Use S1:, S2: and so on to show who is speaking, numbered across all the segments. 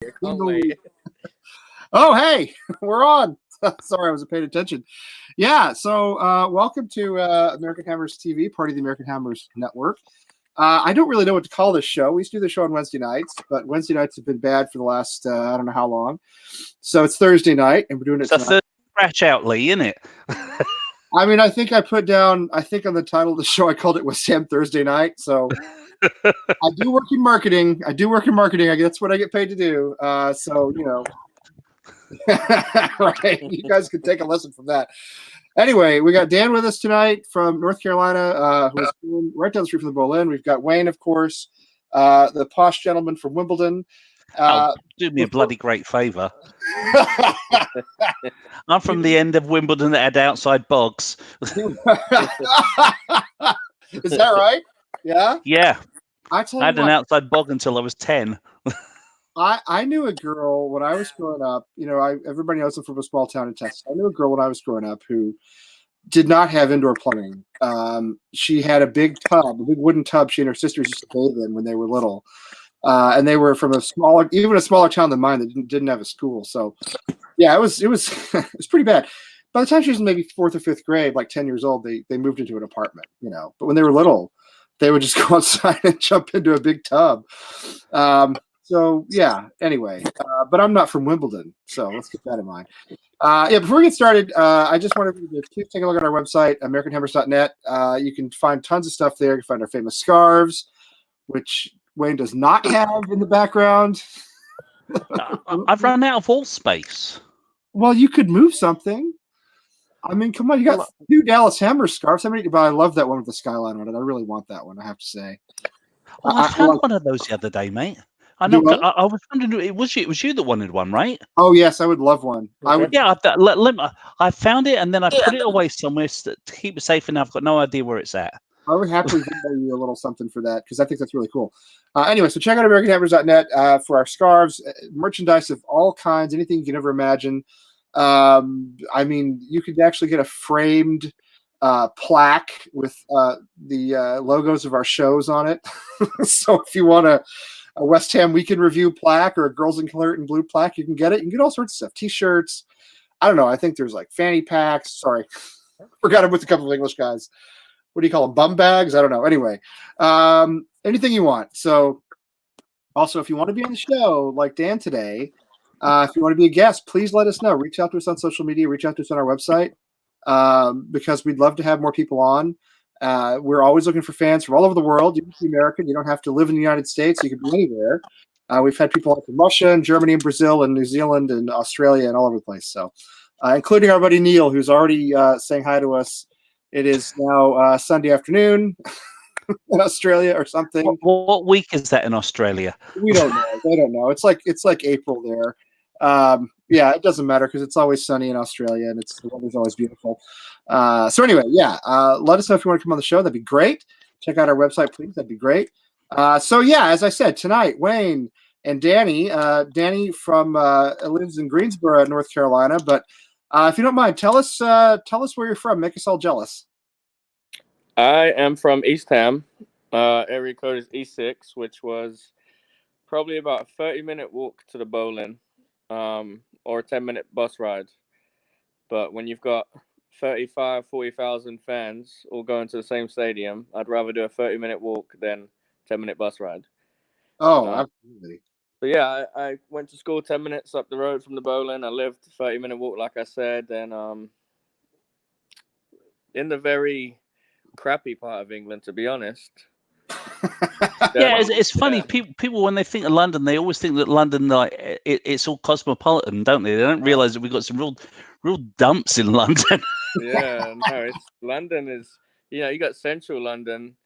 S1: Can't wait.
S2: Oh, hey, we're on. Sorry, I wasn't paying attention. Yeah, so welcome to American Hammers TV, part of the American Hammers Network. I don't really know what to call this show. We used to do the show on Wednesday nights, but Wednesday nights have been bad for the last, I don't know how long. So it's Thursday night, and we're doing it tonight.
S1: It's a third scratch out, Lee, isn't it?
S2: I mean, I think I put down, I think on the title of the show, I called it West Ham Thursday Night. So I do work in marketing. That's what I get paid to do. So, you know. Right. You guys can take a lesson from that. Anyway, we got Dan with us tonight from North Carolina, who's right down the street from the Boleyn. We've got Wayne, of course, the posh gentleman from Wimbledon.
S1: Do me a bloody great favour. I'm from the end of Wimbledon that had outside bogs.
S2: Is that right? Yeah?
S1: Yeah.
S2: I
S1: had an outside bog until I was 10.
S2: I knew a girl when I was growing up. You know, everybody knows I'm from a small town in Texas. I knew a girl when I was growing up who did not have indoor plumbing. She had a big wooden tub she and her sisters used to bathe in when they were little. And they were from a smaller town than mine that didn't have a school. So yeah, it was it was pretty bad. By the time she was maybe 4th or 5th grade, like 10 years old, they moved into an apartment, you know. But when they were little, they would just go outside and jump into a big tub. So yeah, anyway, but I'm not from Wimbledon, so let's keep that in mind. Yeah, before we get started, I just wanted you to take a look at our website, AmericanHammers.net. You can find tons of stuff there. You can find our famous scarves, which Wayne does not have in the background.
S1: I've run out of wall space.
S2: Well, you could move something. I mean, come on, you got 2 Dallas Hammers scarves. But I love that one with the skyline on it. I really want that one, I have to say.
S1: Well, I found one of those the other day, mate. I know. I was wondering, it was you that wanted one, right?
S2: Oh yes, I would love one. I would.
S1: Yeah, I found it and then I put it away somewhere to keep it safe, and I've got no idea where it's at.
S2: I would happily give you a little something for that because I think that's really cool. Anyway, so check out AmericanHammers.net for our scarves, merchandise of all kinds, anything you can ever imagine. I mean, you could actually get a framed plaque with the logos of our shows on it. So if you want a West Ham Weekend Review plaque or a Girls in Claret and Blue plaque, you can get it. You can get all sorts of stuff. T-shirts. I don't know. I think there's like fanny packs. Sorry. Forgot I'm with a couple of English guys. What do you call them? Bum bags? I don't know. Anyway, anything you want. So also, if you want to be on the show like Dan today, if you want to be a guest, please let us know. Reach out to us on social media. Reach out to us on our website because we'd love to have more people on. We're always looking for fans from all over the world. You can be American. You don't have to live in the United States. You can be anywhere. We've had people from Russia and Germany and Brazil and New Zealand and Australia and all over the place. So, including our buddy Neil, who's already saying hi to us. It is now Sunday afternoon in Australia or something.
S1: What week is that in Australia?
S2: We don't know. They don't know. It's like April there. Yeah, it doesn't matter because it's always sunny in Australia and the weather's always beautiful. So anyway, yeah, let us know if you want to come on the show. That'd be great. Check out our website, please. That'd be great. So yeah, as I said, tonight, Wayne and Danny. Danny from lives in Greensboro, North Carolina. But if you don't mind, tell us where you're from. Make us all jealous.
S3: I am from East Ham. Area code is E6, which was probably about a 30-minute walk to the Boleyn. Or a 10-minute bus ride. But when you've got 40,000 fans all going to the same stadium, I'd rather do a 30-minute walk than 10-minute bus ride.
S2: Oh, absolutely.
S3: But yeah, I went to school 10 minutes up the road from the Boleyn. I lived a 30-minute walk, like I said, and in the very crappy part of England, to be honest.
S1: Yeah, it's funny. People when they think of London, they always think that London, like it's all cosmopolitan, don't they? They don't realise that we've got some real dumps in London.
S3: Yeah, no, London is, you got central London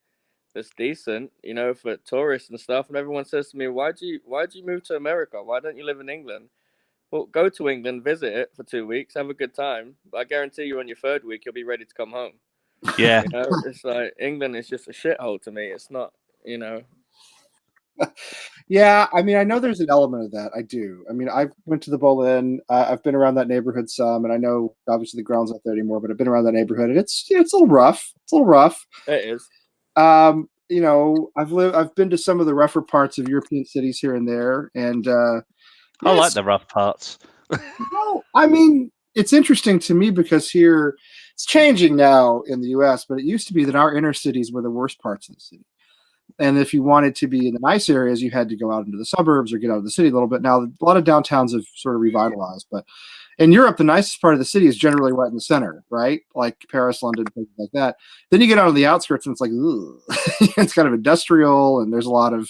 S3: that's decent, for tourists and stuff. And everyone says to me, why'd you move to America? Why don't you live in England? Well, go to England, visit it for 2 weeks, have a good time. But I guarantee you on your 3rd week, you'll be ready to come home.
S1: Yeah.
S3: It's like England is just a shithole to me. It's not,
S2: Yeah, I mean, I know there's an element of that. I do. I mean, I went to the Boleyn. I've been around that neighborhood some, and I know obviously the ground's not there anymore, but I've been around that neighborhood, and it's a little rough. It's a little rough.
S3: It is.
S2: I've been to some of the rougher parts of European cities here and there, and
S1: I like the rough parts.
S2: No, I mean, it's interesting to me because here it's changing now in the U.S., but it used to be that our inner cities were the worst parts of the city. And if you wanted to be in the nice areas, you had to go out into the suburbs or get out of the city a little bit. Now, a lot of downtowns have sort of revitalized, but in Europe, the nicest part of the city is generally right in the center, right? Like Paris, London, places like that. Then you get out on the outskirts and it's like, ugh. It's kind of industrial and there's a lot of,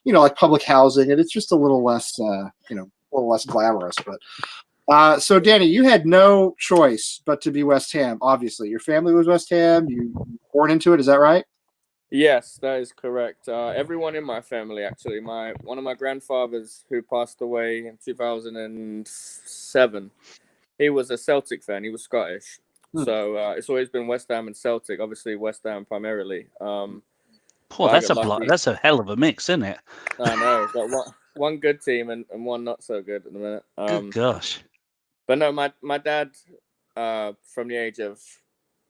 S2: like public housing, and it's just a little less, a little less glamorous. But so Danny, you had no choice but to be West Ham. Obviously, your family was West Ham. You were born into it. Is that right?
S3: Yes, that is correct. Everyone in my family, actually, one of my grandfathers who passed away in 2007, he was a Celtic fan. He was Scottish, so it's always been West Ham and Celtic. Obviously, West Ham primarily.
S1: That's a hell of a mix, isn't it?
S3: I know. Got one good team and one not so good at the minute.
S1: Good gosh.
S3: But no, my dad, from the age of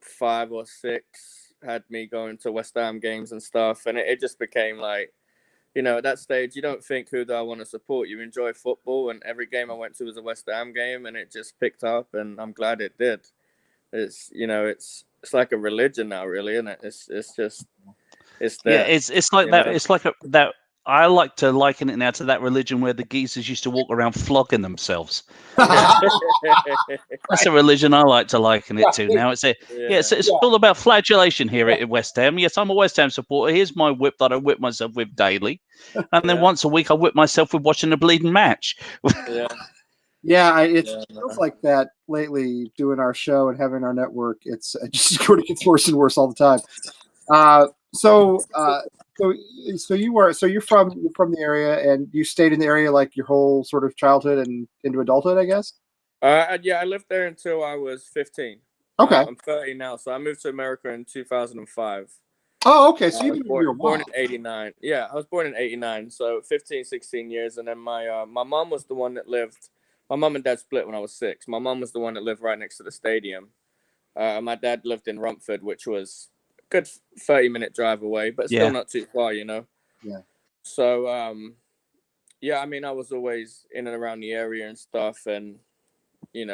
S3: 5 or 6. Had me going to West Ham games and stuff, and it just became like, at that stage, you don't think who do I want to support. You enjoy football, and every game I went to was a West Ham game, and it just picked up, and I'm glad it did. It's it's like a religion now, really, isn't it? It's just there.
S1: Yeah, it's like that. It's like that. I like to liken it now to that religion where the geezers used to walk around flogging themselves. That's a religion I like to liken it to now. It's all about flagellation here at West Ham. Yes, I'm a West Ham supporter. Here's my whip that I whip myself with daily, and then once a week I whip myself with watching a bleeding match.
S2: It feels like that lately. Doing our show and having our network, it's just gets worse and worse all the time. So you're from the area, and you stayed in the area like your whole sort of childhood and into adulthood, I guess.
S3: I lived there until I was 15.
S2: Okay.
S3: I'm 30 now, so I moved to America in 2005.
S2: Oh, okay. So you
S3: were born in 89. Yeah, I was born in 89, so 15, 16 years, and then my mom was the one that lived. My mom and dad split when I was 6. My mom was the one that lived right next to the stadium. My dad lived in Rumford, which was good 30-minute drive away, but still not too far, Yeah. So, I mean, I was always in and around the area and stuff, and it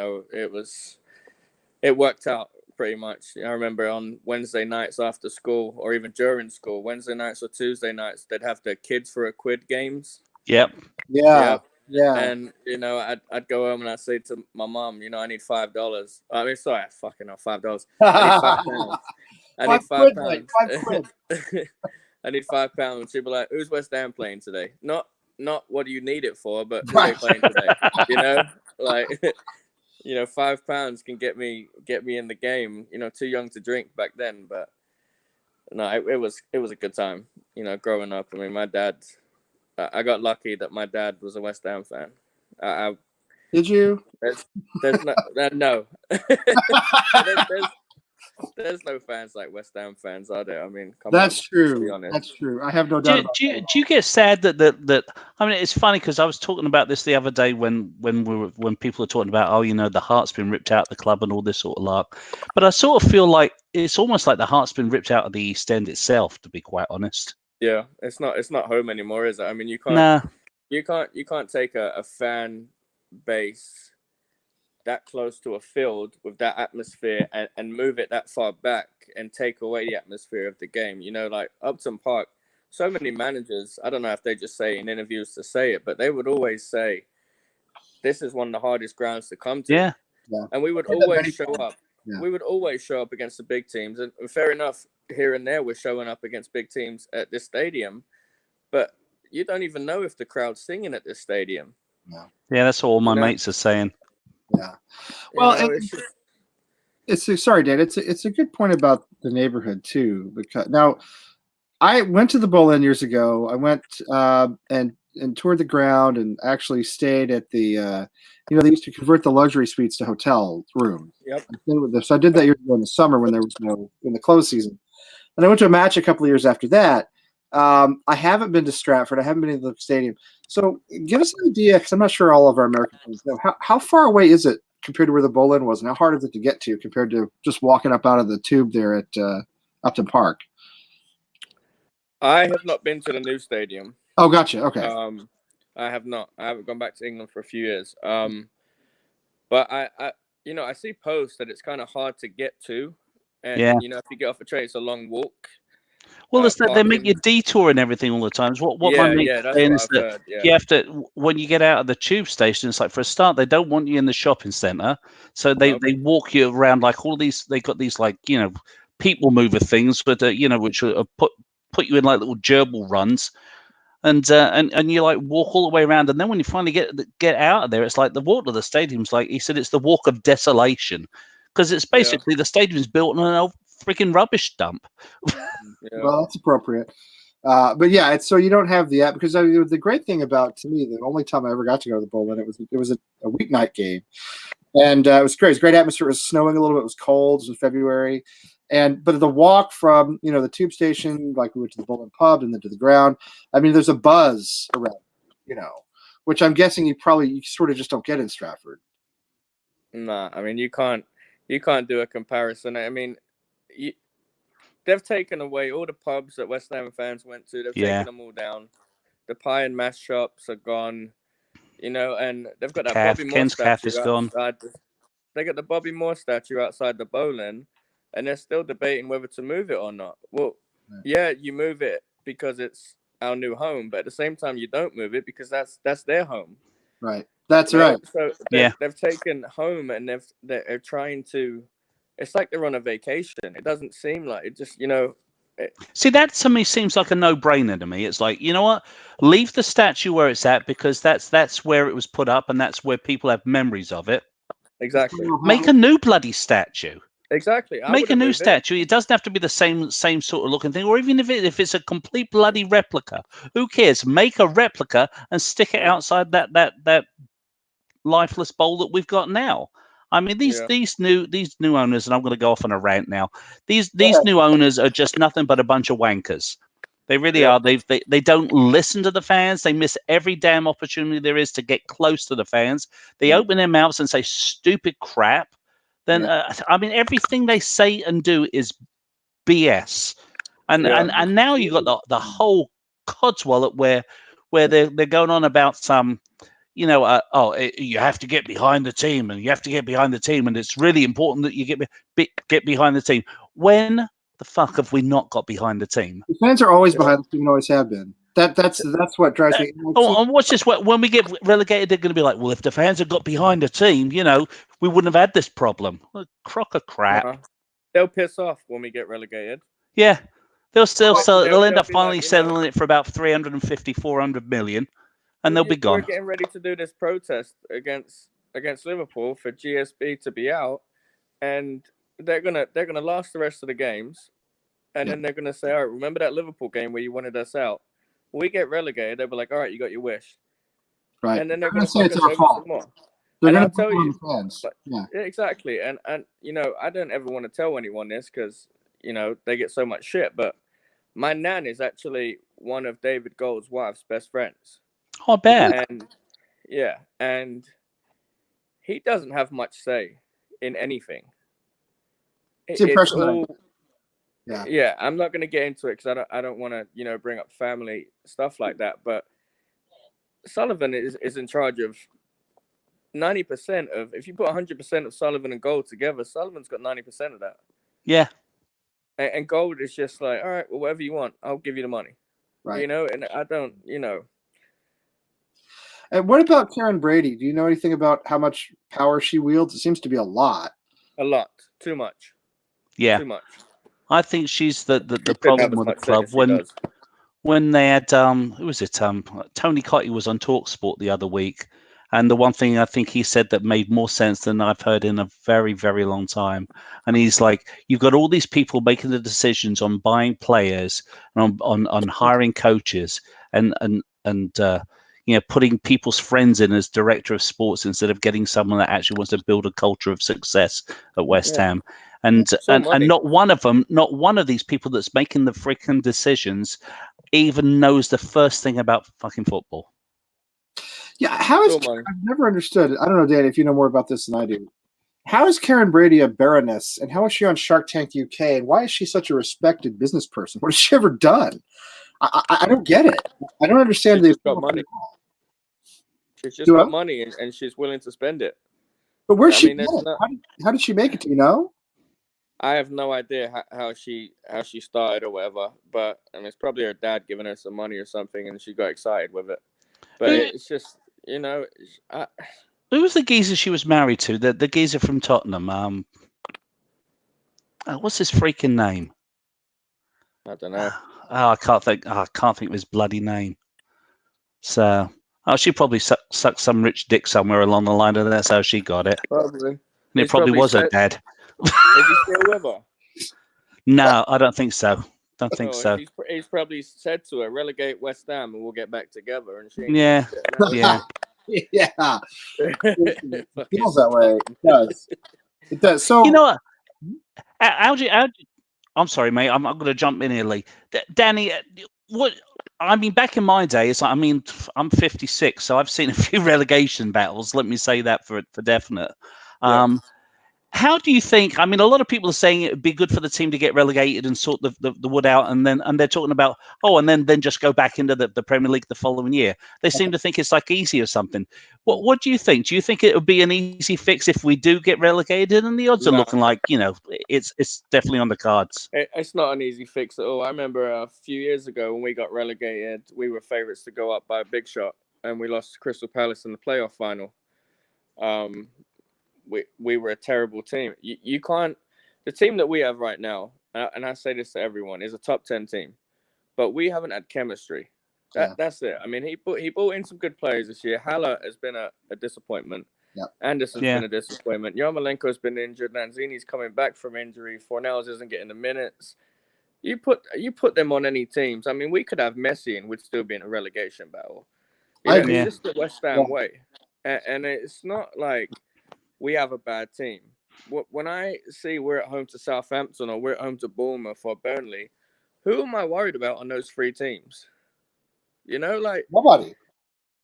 S3: worked out pretty much. I remember on Wednesday nights after school, or even during school, Wednesday nights or Tuesday nights, they'd have the Kids for a Quid games.
S1: Yep.
S2: Yeah.
S3: And I'd go home and I'd say to my mom, I need $5. I mean, sorry, fucking hell, $5. I need £5. I need £5. She'd be like, "Who's West Ham playing today?" Not what do you need it for, but who are they playing today? Like, £5 can get me in the game. Too young to drink back then, but no, it was a good time. Growing up. I mean, my dad. I got lucky that my dad was a West Ham fan.
S2: Did you?
S3: There's no. There's no fans like West Ham fans, are there? I mean,
S2: that's true. That's true. I have no doubt.
S1: Do you get sad that I mean, it's funny because I was talking about this the other day when people are talking about the heart's been ripped out of the club and all this sort of lark. But I sort of feel like it's almost like the heart's been ripped out of the East End itself, to be quite honest.
S3: Yeah, it's not home anymore, is it? I mean, you can't take a fan base that close to a field with that atmosphere and move it that far back and take away the atmosphere of the game. Like Upton Park, so many managers, I don't know if they just say in interviews to say it, but they would always say, this is one of the hardest grounds to come to.
S1: Yeah.
S3: And we would always show up. Yeah. We would always show up against the big teams. And fair enough, here and there, we're showing up against big teams at this stadium. But you don't even know if the crowd's singing at this stadium.
S2: No.
S1: Yeah, that's what all my mates are saying.
S2: Yeah. Well, sorry, Dan. It's a good point about the neighborhood too. Because now, I went to the Bowl years ago. I went and toured the ground and actually stayed at the. They used to convert the luxury suites to hotel rooms.
S3: Yep.
S2: So I did that years ago in the summer when there was in the close season, and I went to a match a couple of years after that. I haven't been to Stratford. I haven't been to the stadium. So give us an idea, because I'm not sure all of our American fans know. How far away is it compared to where the Bowl was, and how hard is it to get to compared to just walking up out of the tube there at Upton Park?
S3: I have not been to the new stadium.
S2: Oh, gotcha. Okay.
S3: I have not. I haven't gone back to England for a few years. But I see posts that it's kind of hard to get to, and
S1: Yeah.
S3: if you get off a train, it's a long walk.
S1: Well, it's that they make
S3: Parking.
S1: you detour and everything all the time. What my mate's
S3: that's
S1: saying
S3: what
S1: is
S3: I've
S1: that
S3: heard. Yeah.
S1: you have to, when you get out of the tube station, it's like, for a start, they don't want you in the shopping centre, so they walk you around like all these. They got these like people mover things, but which are put you in like little gerbil runs. And you like walk all the way around, and then when you finally get out of there, it's like the walk to the stadium's like, he said, it's the walk of desolation, because it's basically the stadium's built on an old freaking rubbish dump.
S2: Yeah. Well, that's appropriate. But yeah, it's so you don't have the app, because the great thing about, to me, the only time I ever got to go to the Bowl, it was a weeknight game, and it was great. It was great atmosphere. It was snowing a little bit. It was cold. It was February. But the walk from the tube station, like we went to the Bowling pub and then to the ground, I mean, there's a buzz around, which I'm guessing you sort of just don't get in Stratford.
S3: Nah, I mean, you can't do a comparison. I mean, they've taken away all the pubs that West Ham fans went to. They've taken them all down. The pie and mash shops are gone, and they've got that Bobby Moore statue outside. They got the Bobby Moore statue outside the Bowling. And they're still debating whether to move it or not. Well, yeah, you move it because it's our new home, but at the same time, you don't move it because that's their home.
S2: Right. That's right.
S3: So they've taken home and they're trying to. It's like they're on a vacation. It doesn't seem like it. Just
S1: See, that to me seems like a no-brainer to me. It's like, you know what? Leave the statue where it's at, because that's where it was put up, and that's where people have memories of it.
S3: Exactly.
S1: Make a new bloody statue.
S3: Exactly.
S1: Make a new statue. It doesn't have to be the same sort of looking thing, or even if it's a complete bloody replica. Who cares? Make a replica and stick it outside that lifeless bowl that we've got now. I mean, these new owners, and I'm going to go off on a rant now. These new owners are just nothing but a bunch of wankers. They really are. They don't listen to the fans. They miss every damn opportunity there is to get close to the fans. They open their mouths and say stupid crap. Then I mean, everything they say and do is BS, and now you got the whole codswallop where they're going on about some, you have to get behind the team, and you have to get behind the team, and it's really important that you get behind the team. When the fuck have we not got behind the team?
S2: The fans are always behind the team, and always have been. That's what drives me.
S1: And watch this. When we get relegated, they're going to be like, well, if the fans had got behind the team, we wouldn't have had this problem. A crock of crap.
S3: They'll piss off when we get relegated.
S1: Yeah. They'll still sell it. They'll end up finally selling it for about 350, 400 million, and they'll be gone.
S3: We're getting ready to do this protest against Liverpool for GSB to be out, and they're gonna last the rest of the games, and then they're gonna say, all right, remember that Liverpool game where you wanted us out? We get relegated, they'll be like, all right, you got your wish.
S2: Right.
S3: And then they're going to say it's our fault. More.
S2: They're
S3: going
S2: to tell you.
S3: Fans. Yeah, exactly. And I don't ever want to tell anyone this because, they get so much shit. But my nan is actually one of David Gold's wife's best friends.
S1: Oh, bad.
S3: And he doesn't have much say in anything.
S2: It's impressionable.
S3: Yeah, I'm not going to get into it because I don't want to, bring up family stuff like that. But Sullivan is in charge of 90% of. If you put 100% of Sullivan and Gold together, Sullivan's got 90% of that.
S1: Yeah.
S3: And Gold is just like, all right, well, whatever you want, I'll give you the money.
S2: Right.
S3: And I don't,
S2: And what about Karen Brady? Do you know anything about how much power she wields? It seems to be a lot.
S3: A lot. Too much.
S1: Yeah.
S3: Too much.
S1: I think she's the problem with the club. When they had who was it? Tony Cottee was on TalkSport the other week, and the one thing I think he said that made more sense than I've heard in a very, very long time, and he's like, you've got all these people making the decisions on buying players and on hiring coaches and putting people's friends in as director of sports instead of getting someone that actually wants to build a culture of success at West Ham. And not one of these people that's making the freaking decisions even knows the first thing about fucking football.
S2: Yeah, I've never understood it. I don't know, Dan, if you know more about this than I do. How is Karen Brady a baroness, and how is she on Shark Tank UK, and why is she such a respected business person? What has she ever done? I don't get it. I don't understand the
S3: got money. She's just
S2: Do
S3: got
S2: I?
S3: money and she's willing to spend it.
S2: But where'd
S3: I
S2: she
S3: mean,
S2: get
S3: that's
S2: it?
S3: not.
S2: How did she make it? Do you know?
S3: I have no idea how she started or whatever, but I mean, it's probably her dad giving her some money or something, and she got excited with it. But
S1: Who,
S3: it's just,
S1: who was the geezer she was married to? The geezer from Tottenham. What's his freaking name?
S3: I don't know.
S1: Oh, I can't think. I can't think of his bloody name. So, she probably sucked some rich dick somewhere along the line, and that's how she got it.
S3: Probably.
S1: And it
S3: He's
S1: probably was her
S3: said,
S1: dad.
S3: Is he still with her?
S1: No, I don't think so. Don't think
S3: Oh,
S1: so.
S3: he's probably said to her, relegate West Ham and we'll get back together. And she ain't
S1: Yeah, yeah.
S2: Yeah, it
S3: Fucking-
S2: feels that way. It does. It does. So
S1: You know what? I'm sorry, mate. I'm going to jump in here, Lee. Danny, what? I mean, back in my day, it's like, I mean, I'm 56, so I've seen a few relegation battles. Let me say that for definite.
S3: Yeah.
S1: How do you think? I mean, a lot of people are saying it would be good for the team to get relegated and sort the wood out, and they're talking about then just go back into the Premier League the following year. They seem to think it's like easy or something. What do you think? Do you think it would be an easy fix if we do get relegated? And the odds are
S3: No.
S1: looking like it's definitely on the cards.
S3: It's not an easy fix at all. I remember a few years ago when we got relegated, we were favourites to go up by a big shot, and we lost to Crystal Palace in the playoff final. We were a terrible team. You can't. The team that we have right now, and I say this to everyone, is a top 10 team, but we haven't had chemistry. That's it. I mean, he brought in some good players this year. Haller has been a disappointment.
S2: Yep.
S3: Anderson's been a disappointment. Yarmolenko's been injured. Lanzini's coming back from injury. Fornells isn't getting the minutes. You put them on any teams. I mean, we could have Messi and we'd still be in a relegation battle. It's just the West Ham way, and it's not like we have a bad team. When I see we're at home to Southampton or we're at home to Bournemouth or Burnley, who am I worried about on those three teams? Like
S2: nobody.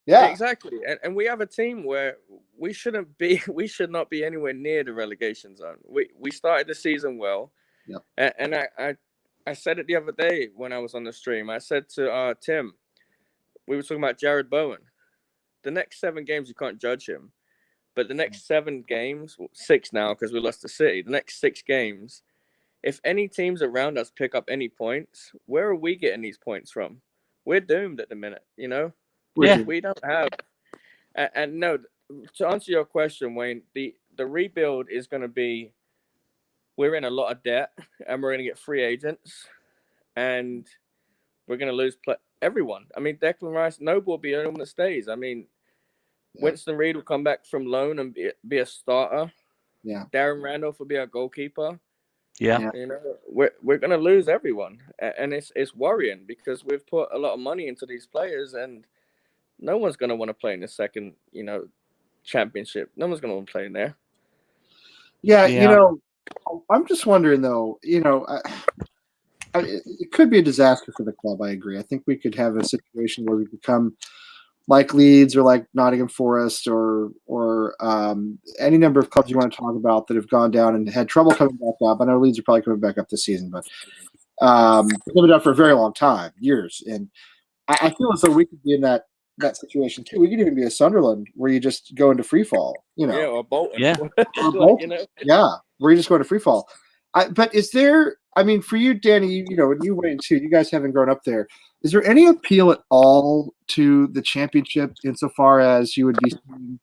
S2: Yeah,
S3: exactly. And we have a team where we should not be anywhere near the relegation zone. We started the season well.
S2: Yep.
S3: And I said it the other day when I was on the stream. I said to Tim, we were talking about Jared Bowen. The next 7 games, you can't judge him. But the next 7 games, 6 now because we lost to City, the next 6 games, if any teams around us pick up any points, where are we getting these points from? We're doomed at the minute, We don't have. And no, to answer your question, Wayne, the rebuild is going to be, we're in a lot of debt and we're going to get free agents and we're going to lose everyone. I mean, Declan Rice, Noble will be the only one that stays. I mean, Winston Reid will come back from loan and be a starter.
S2: Yeah.
S3: Darren Randolph will be our goalkeeper.
S1: Yeah.
S3: We're going to lose everyone. And it's worrying because we've put a lot of money into these players and no one's going to want to play in the second, championship. No one's going to want to play in there.
S2: Yeah, I'm just wondering though, it could be a disaster for the club. I agree. I think we could have a situation where we become like Leeds or like Nottingham Forest or any number of clubs you want to talk about that have gone down and had trouble coming back up. I know Leeds are probably coming back up this season, but they've been down for a very long time, years. And I feel as though we could be in that situation too. We could even be a Sunderland where you just go into free fall,
S3: Yeah, or Bolton.
S1: Yeah.
S2: Or Bolton. Yeah, where you just go into free fall. But is there, I mean, for you, Danny, and you went too, you guys haven't grown up there. Is there any appeal at all to the championship insofar as you would be seeing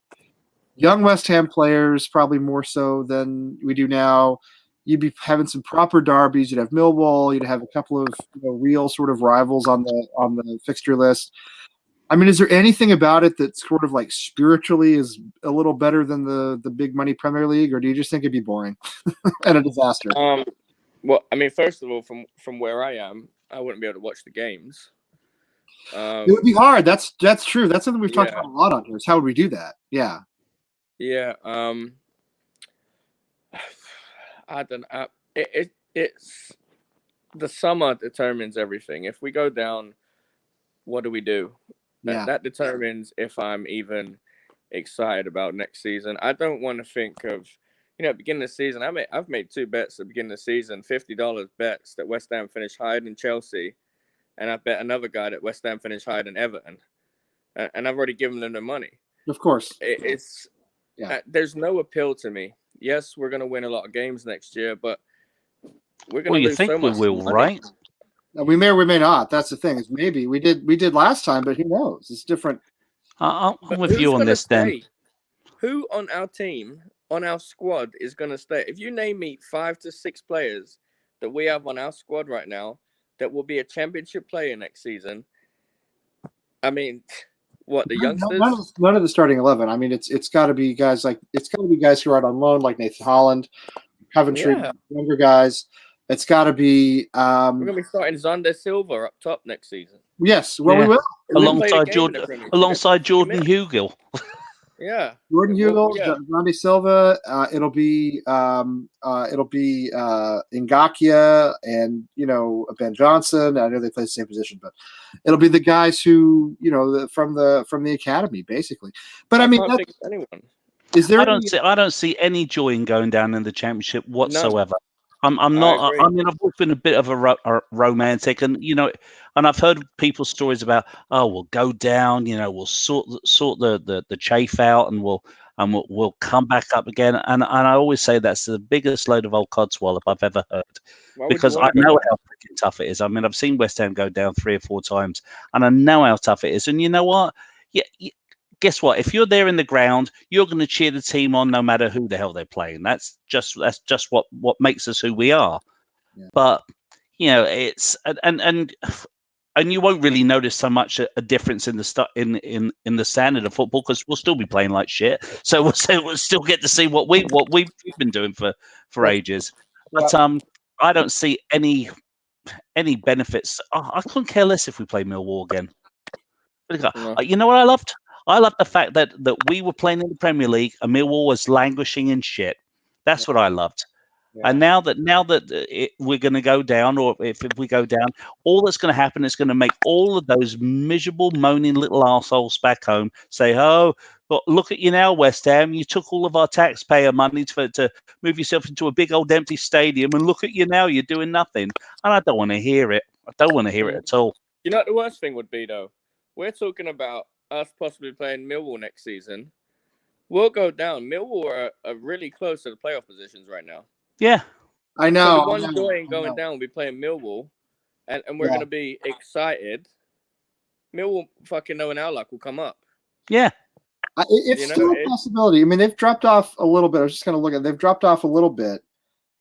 S2: young West Ham players, probably more so than we do now? You'd be having some proper derbies. You'd have Millwall. You'd have a couple of real sort of rivals on the fixture list. I mean, is there anything about it that sort of like spiritually is a little better than the big money Premier League, or do you just think it'd be boring and a disaster?
S3: Well, I mean, first of all, from where I am, I wouldn't be able to watch the games.
S2: It would be hard. That's true. That's something we've talked about a lot on here. Is how would we do that? Yeah.
S3: Yeah. I don't know. It's the summer determines everything. If we go down, what do we do? That determines if I'm even excited about next season. I don't want to think of, beginning of the season. I've made 2 bets at the beginning of the season, $50 bets that West Ham finish higher than Chelsea, and I bet another guy that West Ham finish higher than Everton, and I've already given them the money.
S2: Of course.
S3: It's
S2: Yeah.
S3: There's no appeal to me. Yes, we're going to win a lot of games next year, but we're going
S1: Well,
S3: to
S1: you
S3: lose
S1: think
S3: so
S1: we
S3: much
S1: will,
S3: money.
S1: right?
S2: We may or we may not. That's the thing. Is maybe we did last time, but who knows? It's different.
S1: I'm
S3: But
S1: with
S3: who's
S1: you on
S3: gonna
S1: this, Dan.
S3: stay? Who on our team, on our squad, is going to stay? If you name me 5 to 6 players that we have on our squad right now that will be a championship player next season, I mean, what, the youngsters?
S2: None of the starting 11. I mean, it's got to be guys who are out on loan, like Nathan Holland, Coventry, younger guys. It's got to be.
S3: We're going to be starting Zander Silva up top next season.
S2: Yes, well,
S1: Yeah.
S2: we will.
S1: Alongside Jordan Hugill.
S3: Yeah,
S2: Jordan Hugill,
S3: yeah.
S2: Zander Silva. It'll be Ngakia and Ben Johnson. I know they play the same position, but it'll be the guys who from the academy basically. But I mean,
S3: can't think of anyone.
S2: Is there?
S1: I don't see any joy in going down in the championship whatsoever.
S3: None.
S1: I'm not. I mean, I've always been a bit of a romantic, and and I've heard people's stories about, oh, we'll go down, we'll sort the chafe out, and we'll come back up again. And I always say that's the biggest load of old codswallop I've ever heard, because I know how freaking tough it is. I mean, I've seen West Ham go down 3 or 4 times, and I know how tough it is. And you know what? Yeah. Guess what? If you're there in the ground, you're going to cheer the team on no matter who the hell they're playing. That's just what makes us who we are. Yeah. But it's and you won't really notice so much a difference in the standard of football, because we'll still be playing like shit. So we'll still get to see what we've been doing for ages. But I don't see any benefits. I couldn't care less if we play Millwall again. You know what I loved? I love the fact that we were playing in the Premier League and Millwall was languishing in shit. That's what I loved. Yeah. And now that we're going to go down, or if we go down, all that's going to happen is going to make all of those miserable, moaning little arseholes back home say, oh, but look at you now, West Ham. You took all of our taxpayer money to move yourself into a big old empty stadium, and look at you now. You're doing nothing. And I don't want to hear it. I don't want to hear it at all.
S3: You know what the worst thing would be, though? We're talking about us possibly playing Millwall next season. We'll go down. Millwall are really close to the playoff positions right now.
S1: Yeah.
S2: I know.
S3: So the one joy in going down will be playing Millwall, and we're going to be excited. Millwall fucking knowing our luck will come up.
S1: Yeah.
S2: It's still a possibility. I mean, they've dropped off a little bit. I was just going to look at. They've dropped off a little bit.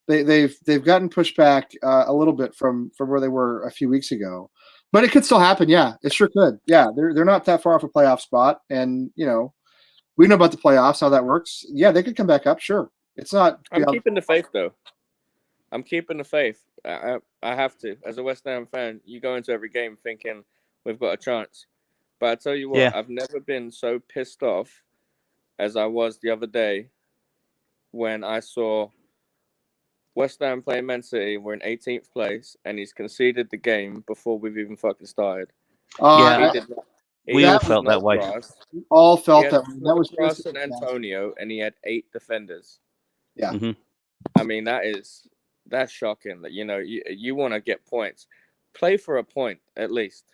S2: They've gotten pushed back a little bit from where they were a few weeks ago. But it could still happen, yeah. It sure could. Yeah, they're not that far off a playoff spot, and we know about the playoffs, how that works. Yeah, they could come back up, sure. It's not.
S3: I'm keeping the faith, though. I'm keeping the faith. I have to. As a West Ham fan, you go into every game thinking we've got a chance. But I tell you what, I've never been so pissed off as I was the other day when I saw West Ham playing Man City. We're in 18th place, and he's conceded the game before we've even fucking started.
S1: We all felt that way.
S2: We all felt that way. That was
S3: Cross and Antonio, and he had 8 defenders.
S2: Yeah.
S1: Mm-hmm.
S3: I mean, that's shocking. That you want to get points. Play for a point at least.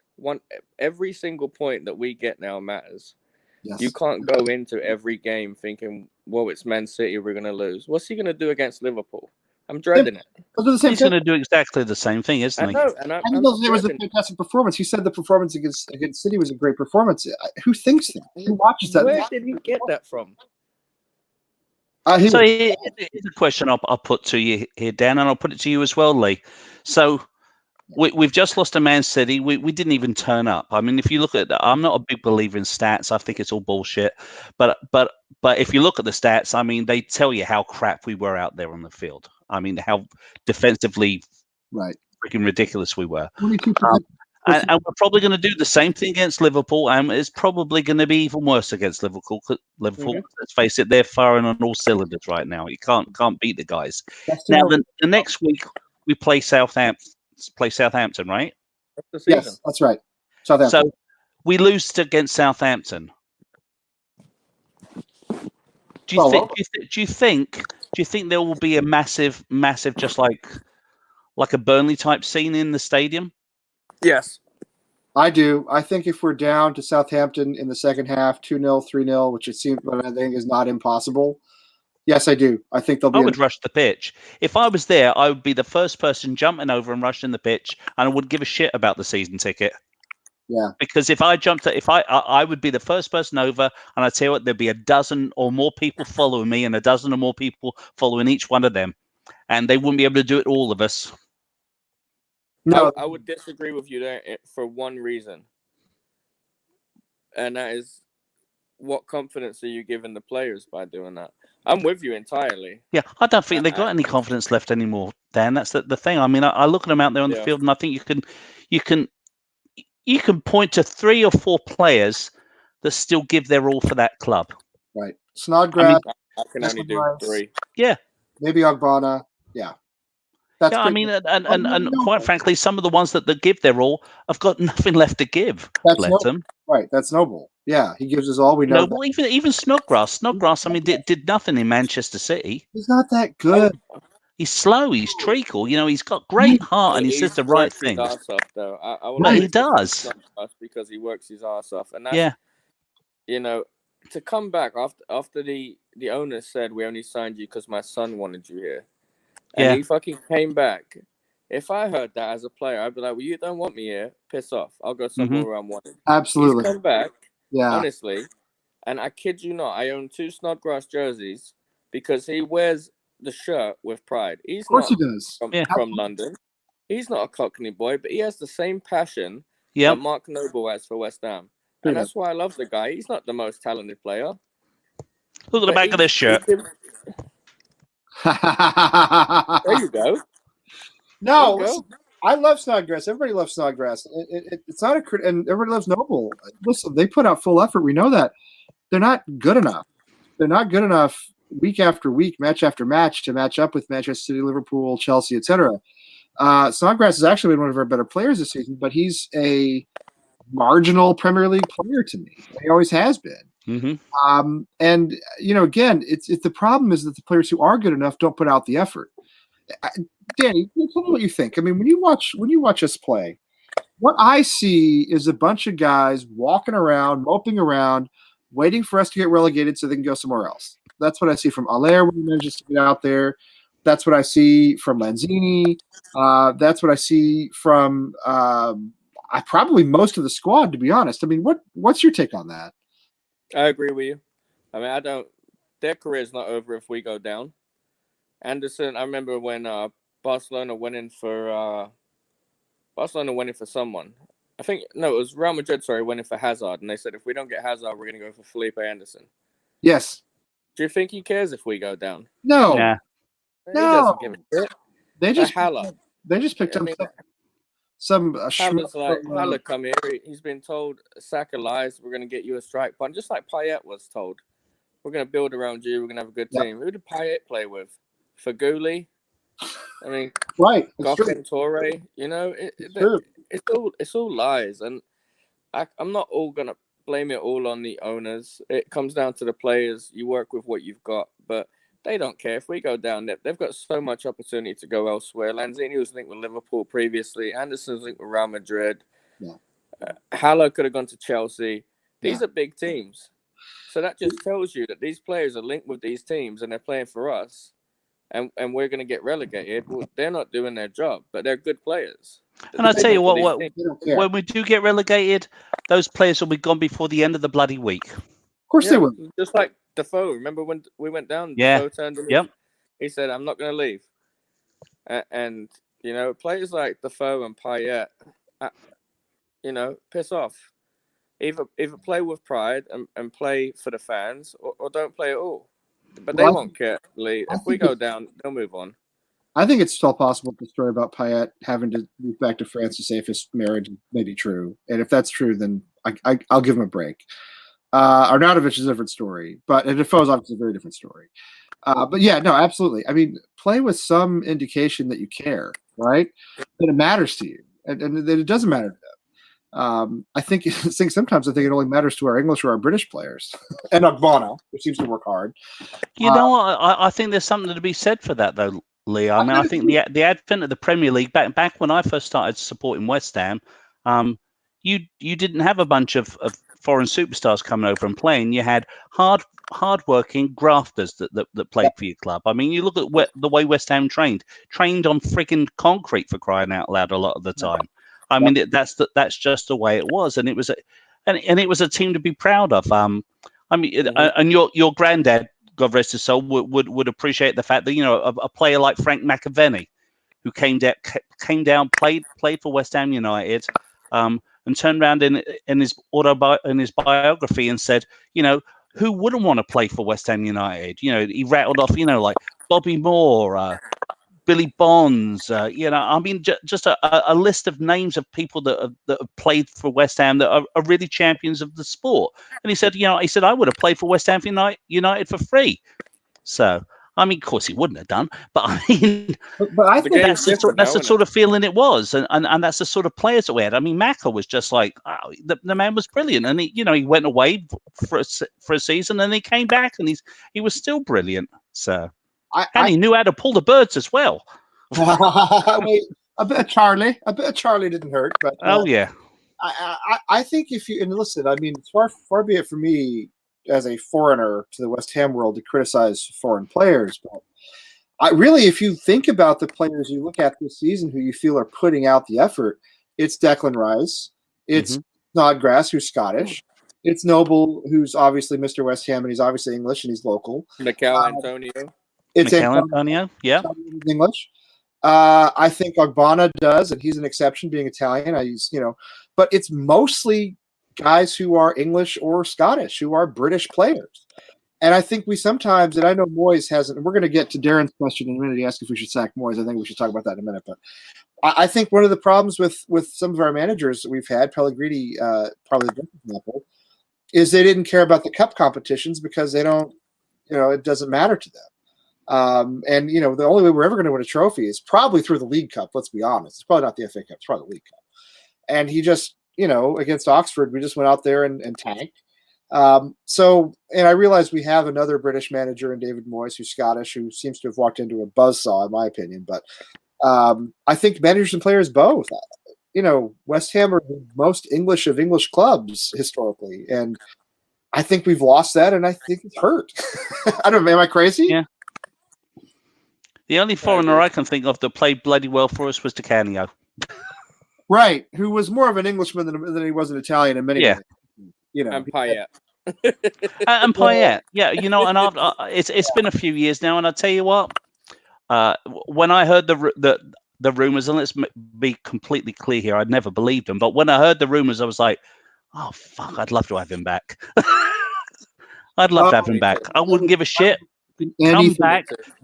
S3: Every single point that we get now matters. Yes. You can't go into every game thinking, well, it's Man City, we're going to lose. What's he going to do against Liverpool? I'm dreading it.
S1: He's going to do exactly the same thing, isn't he?
S3: I know, and
S2: it was a fantastic performance. He said the performance against City was a great performance. Who thinks that? Who watches that?
S3: Where did he get that from?
S1: So here's a question I'll put to you here, Dan, and I'll put it to you as well, Lee. So we've just lost to Man City. We didn't even turn up. I mean, if you look at that, I'm not a big believer in stats. I think it's all bullshit. But if you look at the stats, I mean, they tell you how crap we were out there on the field. I mean, how defensively freaking ridiculous we were. And we're probably going to do the same thing against Liverpool, and it's probably going to be even worse against Liverpool. Let's face it, they're firing on all cylinders right now. You can't beat the guys. Now, the next week we play Southampton, right?
S2: Yes, that's right. Southampton.
S1: So we lose against Southampton. Do you think there will be a massive, just like a Burnley type scene in the stadium?
S3: Yes.
S2: I do. I think if we're down to Southampton in the second half, 2-0, 3-0, which it seems, but I think is not impossible. Yes, I do. I think they'll be.
S1: I would rush the pitch. If I was there, I would be the first person jumping over and rushing the pitch, and I wouldn't give a shit about the season ticket.
S2: Yeah.
S1: Because if I jumped, I would be the first person over, and I tell you what, there'd be a dozen or more people following me, and a dozen or more people following each one of them, and they wouldn't be able to do it, all of us.
S2: No,
S3: I would disagree with you there for one reason, and that is, what confidence are you giving the players by doing that? I'm with you entirely.
S1: Yeah, I don't think they've got any confidence left anymore, Dan. That's the thing. I mean, I look at them out there on the field, and I think you can point to 3 or 4 players that still give their all for that club.
S2: Right. Snodgrass.
S3: I can only do 3.
S1: Yeah.
S2: Maybe Ogbonna. Yeah.
S1: Yeah, I mean, and quite frankly, some of the ones that give their all have got nothing left to give. Let them.
S2: Right, that's Noble. Yeah, he gives us all. We know.
S1: Noble, even Snodgrass. Snodgrass, I mean, did nothing in Manchester City.
S2: He's not that good.
S1: He's slow. He's treacle. You know, he's got great heart, and he says the right thing.
S3: His ass off, though.
S1: But he does.
S3: Because he works his ass off, and
S1: that's,
S3: you know, to come back after the owners said we only signed you because my son wanted you here, and he fucking came back. If I heard that as a player, I'd be like, well, you don't want me here. Piss off. I'll go somewhere where I'm wanted.
S2: Absolutely.
S3: He's come back.
S2: Yeah.
S3: Honestly, and I kid you not, I own 2 Snodgrass jerseys because he wears the shirt with pride. He's
S2: of course he does.
S3: From London. He's not a Cockney boy, but he has the same passion that Mark Noble has for West Ham. And that's why I love the guy. He's not the most talented player.
S1: Look at the back of this shirt.
S3: There you go.
S2: No, listen, I love Snodgrass. Everybody loves Snodgrass. It's not and everybody loves Noble. Listen, they put out full effort. We know that. They're not good enough. They're not good enough week after week, match after match to match up with Manchester City, Liverpool, Chelsea, etc. Snodgrass has actually been one of our better players this season, but he's a marginal Premier League player to me. He always has been.
S1: Mm-hmm.
S2: And you know, again, it's the problem is that the players who are good enough don't put out the effort. Danny, tell me what you think. I mean, when you watch us play, what I see is a bunch of guys walking around, moping around, waiting for us to get relegated so they can go somewhere else. That's what I see from Allaire when he manages to get out there. That's what I see from Lanzini. That's what I see from probably most of the squad, to be honest. I mean, what's your take on that?
S3: I agree with you. I mean, their career's not over if we go down. Anderson, I remember when Barcelona went in for someone. I think it was Real Madrid. Sorry, went in for Hazard, and they said if we don't get Hazard, we're going to go for Felipe Anderson.
S2: Yes.
S3: Do you think he cares if we go down?
S2: No.
S1: Yeah.
S3: He doesn't give a shit.
S2: They just picked up some.
S3: Haller come here. He's been told a sack of lies. We're going to get you a strike partner, just like Payet was told. We're going to build around you. We're going to have a good team. Who did Payet play with? Faguli. I mean,
S2: right.
S3: Goffin Torre. You know, it's all lies, and I'm not all going to blame it all on the owners. It comes down to the players. You work with what you've got, but they don't care if we go down. They've got so much opportunity to go elsewhere. Lanzini was linked with Liverpool previously. Anderson was linked with Real Madrid.
S2: Yeah.
S3: Haller could have gone to Chelsea. These are big teams. So that just tells you that these players are linked with these teams and they're playing for us. And we're going to get relegated. Well, they're not doing their job, but they're good players.
S1: And I tell you what, when we do get relegated, those players will be gone before the end of the bloody week.
S2: Of course they will.
S3: Just like Defoe. Remember when we went down?
S1: Yeah.
S3: Defoe turned to me. He said, I'm not going to leave. And, you know, players like Defoe and Payet, you know, piss off. Either play with pride and play for the fans or don't play at all. But they won't care. If we go down, they'll move on.
S2: I think it's still possible the story about Payet having to move back to France to save his marriage may be true. And if that's true, then I'll give him a break. Arnautovic is a different story, but Defoe is obviously a very different story. But yeah, no, absolutely. I mean, play with some indication that you care, right? That it matters to you, and that it doesn't matter to them. I think sometimes it only matters to our English or our British players, and Ogbonna, who seems to work hard.
S1: You know what? I think there's something to be said for that, though, Lee. I mean, I think the advent of the Premier League back when I first started supporting West Ham, you didn't have a bunch of foreign superstars coming over and playing. You had hard-working grafters that played for your club. I mean, you look at the way West Ham trained on frigging concrete, for crying out loud, a lot of the time. I mean, that's just the way it was, and it was a team to be proud of. I mean, and your granddad, God rest his soul, would appreciate the fact that a player like Frank McAvenny, who came down, played for West Ham United, and turned around in his biography and said, who wouldn't want to play for West Ham United? He rattled off, like Bobby Moore, Billy Bonds, I mean, just a list of names of people that have played for West Ham that are really champions of the sport. And he said, I would have played for West Ham United for free. So, I mean, of course he wouldn't have done, but I mean,
S2: but I think
S1: that's the sort of feeling it was, and that's the sort of players that we had. I mean, Macca was just like, the man was brilliant, and he went away for a season, and he came back, and he was still brilliant. So. He knew how to pull the birds as well.
S2: Wait, a bit of Charlie didn't hurt, but
S1: yeah.
S2: I think and listen, I mean, far be it for me as a foreigner to the West Ham world to criticize foreign players, but if you think about the players you look at this season who you feel are putting out the effort, it's Declan Rice, it's Snodgrass, who's Scottish, it's Noble, who's obviously Mr. West Ham, and he's obviously English and he's local.
S3: Mikel Antonio.
S2: It's
S1: Antonio, yeah.
S2: English. I think Ogbonna does, and he's an exception being Italian. But it's mostly guys who are English or Scottish, who are British players. And I think we sometimes, and I know Moyes hasn't, and we're going to get to Darren's question in a minute. He asked if we should sack Moyes. I think we should talk about that in a minute. But I think one of the problems with some of our managers that we've had, Pellegrini, probably the best example, is they didn't care about the cup competitions because they don't, it doesn't matter to them. And the only way we're ever going to win a trophy is probably through the League Cup. Let's be honest. It's probably not the FA Cup. It's probably the League Cup. And he just, against Oxford, we just went out there and tanked. And I realize we have another British manager in David Moyes, who's Scottish, who seems to have walked into a buzzsaw, in my opinion. But I think managers and players both. West Ham are the most English of English clubs historically, and I think we've lost that, and I think it's hurt. I don't know. Am I crazy?
S1: Yeah. The only foreigner I can think of that played bloody well for us was Di Canio.
S2: Right, who was more of an Englishman than he was an Italian in many ways.
S3: And Payet.
S1: And Payet, yeah, and it's been a few years now, and I tell you what, when I heard the rumors, and let's be completely clear here, I'd never believed them, but when I heard the rumors, I was like, oh fuck, I'd love to have him back. I'd love to have him back. I wouldn't give a shit.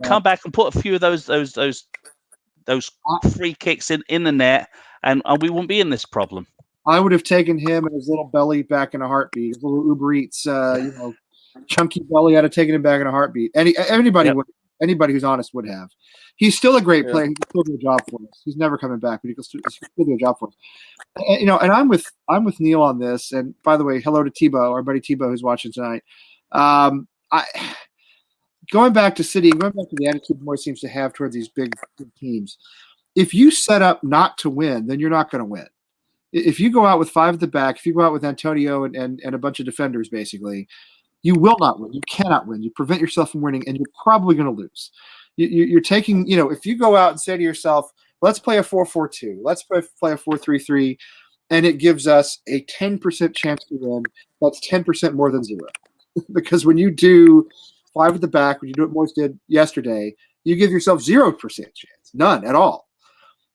S1: Come back and put a few of those free kicks in the net, and we won't be in this problem.
S2: I would have taken him and his little belly back in a heartbeat. His little Uber Eats, chunky belly. I'd have taken him back in a heartbeat. Anybody who's honest would have. He's still a great player. He can still do a job for us. He's never coming back, but he can still do a job for us. And I'm with Neil on this. And by the way, hello to Tebow, our buddy Tebow, who's watching tonight. Going back to City and going back to the attitude Moyes seems to have toward these big teams, if you set up not to win, then you're not going to win. If you go out with five at the back, if you go out with Antonio and a bunch of defenders, basically, you will not win. You cannot win. You prevent yourself from winning, and you're probably going to lose. You're taking, if you go out and say to yourself, let's play a 4-4-2, let's play a 4-3-3, and it gives us a 10% chance to win, that's 10% more than zero. Because when you do five at the back, when you do what Moyes did yesterday, you give yourself 0% chance, none at all.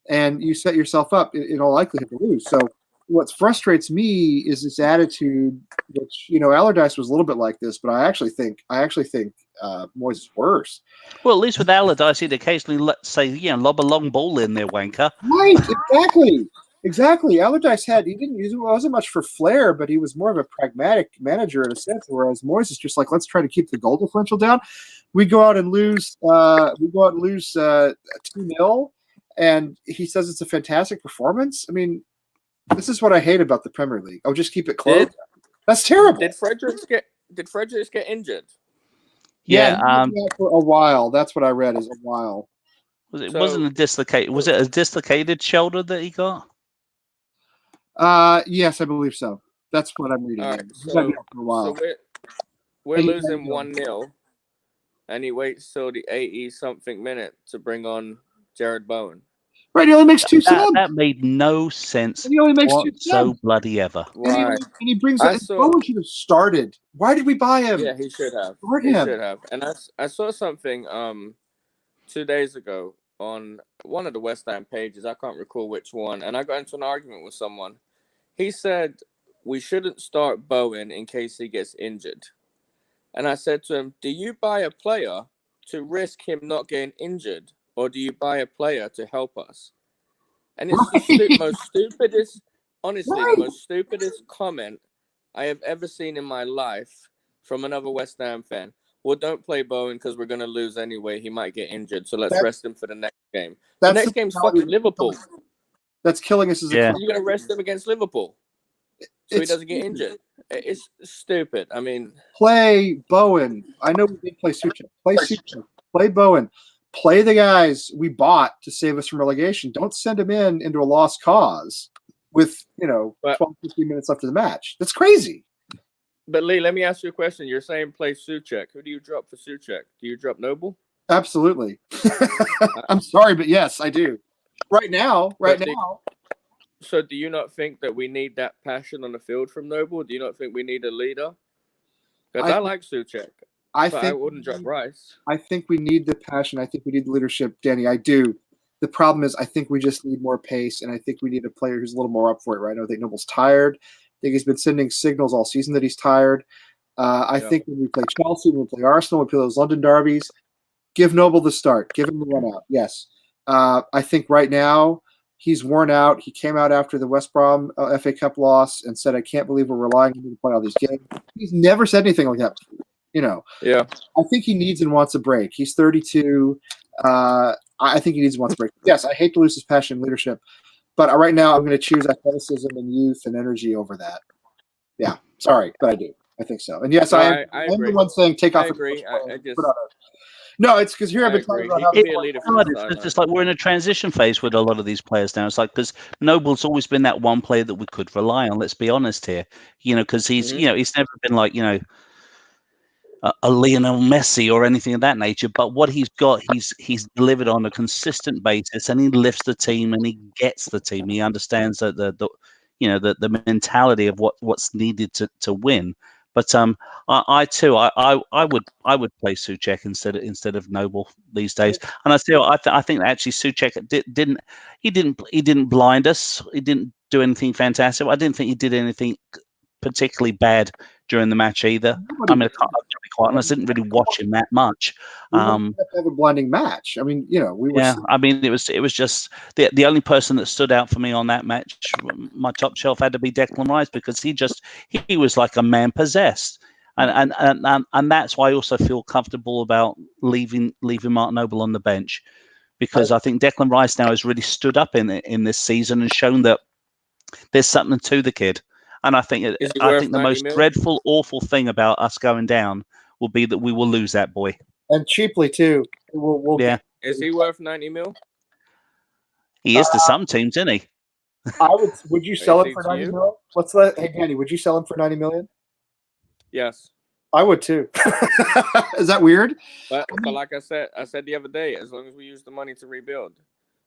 S2: And you set yourself up in all likelihood to lose. So what frustrates me is this attitude, which, Allardyce was a little bit like this, but I actually think Moyes is worse.
S1: Well, at least with Allardyce, he'd occasionally lob a long ball in there, wanker.
S2: Right, exactly. Allardyce he wasn't much for flair, but he was more of a pragmatic manager in a sense, whereas Moyes is just like, let's try to keep the goal differential down. We go out and lose 2-0. And he says it's a fantastic performance. I mean, this is what I hate about the Premier League. Oh, just keep it close. That's terrible.
S3: Did Fredericks get injured?
S1: Yeah,
S2: for a while. That's what I read. Is a while.
S1: Was it a dislocated shoulder that he got?
S2: Yes, I believe so. That's what I'm reading.
S3: All right,
S2: He's been here for a
S3: so
S2: while.
S3: we're
S2: Hey,
S3: losing
S2: how you doing?
S3: 1-0, and he waits till the 80 something minute to bring on Jared Bowen.
S2: Right, he only makes 2 subs.
S1: That made no sense
S2: And he only makes 2
S1: so
S2: subs.
S1: bloody ever.
S3: Why?
S2: And he brings
S3: I
S2: up.
S3: saw-
S2: Bowen should have started. Why did we buy him?
S3: Yeah, he should have.
S2: Start
S3: He
S2: him.
S3: should have. And I saw something 2 days ago on one of the West Ham pages. I can't recall which one, and I got into an argument with someone. He said we shouldn't start Bowen in case he gets injured. And I said to him, do you buy a player to risk him not getting injured, or do you buy a player to help us? And it's the most stupidest, honestly, the most stupidest comment I have ever seen in my life from another West Ham fan. Well, don't play Bowen because we're going to lose anyway. He might get injured, so let's rest him for the next game. The next game's fucking Liverpool.
S2: That's killing us as a club.
S3: You're going to rest him against Liverpool so he doesn't get injured. It's stupid. I mean,
S2: play Bowen. I know we did play Suchek. Play Suchek. Play Bowen. Play the guys we bought to save us from relegation. Don't send him into a lost cause with 12, 15 minutes left of the match. That's crazy.
S3: But Lee, let me ask you a question. You're saying play Suchek. Who do you drop for Suchek? Do you drop Noble?
S2: Absolutely. I'm sorry, but yes, I do. Right now.
S3: So do you not think that we need that passion on the field from Noble? Do you not think we need a leader? Because I like Suchek. I wouldn't drop Rice.
S2: I think we need the passion. I think we need the leadership, Danny. I do. The problem is I think we just need more pace, and I think we need a player who's a little more up for it right now. I think Noble's tired. I think he's been sending signals all season that he's tired. I think when we play Chelsea, when we play Arsenal, we play those London derbies, give Noble the start. Give him the run out. Yes. I think right now he's worn out. He came out after the West Brom FA Cup loss and said, I can't believe we're relying on him to play all these games. He's never said anything like that before.
S3: Yeah.
S2: I think he needs and wants a break. He's 32. I think he needs and wants a break. Yes, I hate to lose his passion and leadership, but right now I'm going to choose athleticism and youth and energy over that. Yeah, sorry, but I do. I think so. And yes, I'm the one saying take off.
S3: I agree.
S2: No, it's because here I've been talking about how
S1: it's just like we're in a transition phase with a lot of these players now. It's like because Noble's always been that one player that we could rely on. Let's be honest here, because he's he's never been like a Lionel Messi or anything of that nature. But what he's got, he's delivered on a consistent basis, and he lifts the team and he gets the team. He understands that the mentality of what's needed to win. But I too would play Suchek instead of Noble these days. And I think actually Suchek didn't blind us. He didn't do anything fantastic. I didn't think he did anything particularly bad during the match either. I mean, I'll be quite honest, I didn't really watch him that much.
S2: We have a blinding match. I mean, we were.
S1: Yeah, I mean, it was just the only person that stood out for me on that match. My top shelf had to be Declan Rice because he was like a man possessed, and that's why I also feel comfortable about leaving Mark Noble on the bench, because I think Declan Rice now has really stood up in this season and shown that there's something to the kid. And I think the most dreadful, awful thing about us going down will be that we will lose that boy.
S2: And cheaply too.
S1: Yeah.
S3: Is he worth 90 mil?
S1: He is to some teams, isn't he?
S2: Would you sell him for 90 million? Hey Danny, would you sell him for 90 million?
S3: Yes.
S2: I would too. Is that weird?
S3: But like I said the other day, as long as we use the money to rebuild.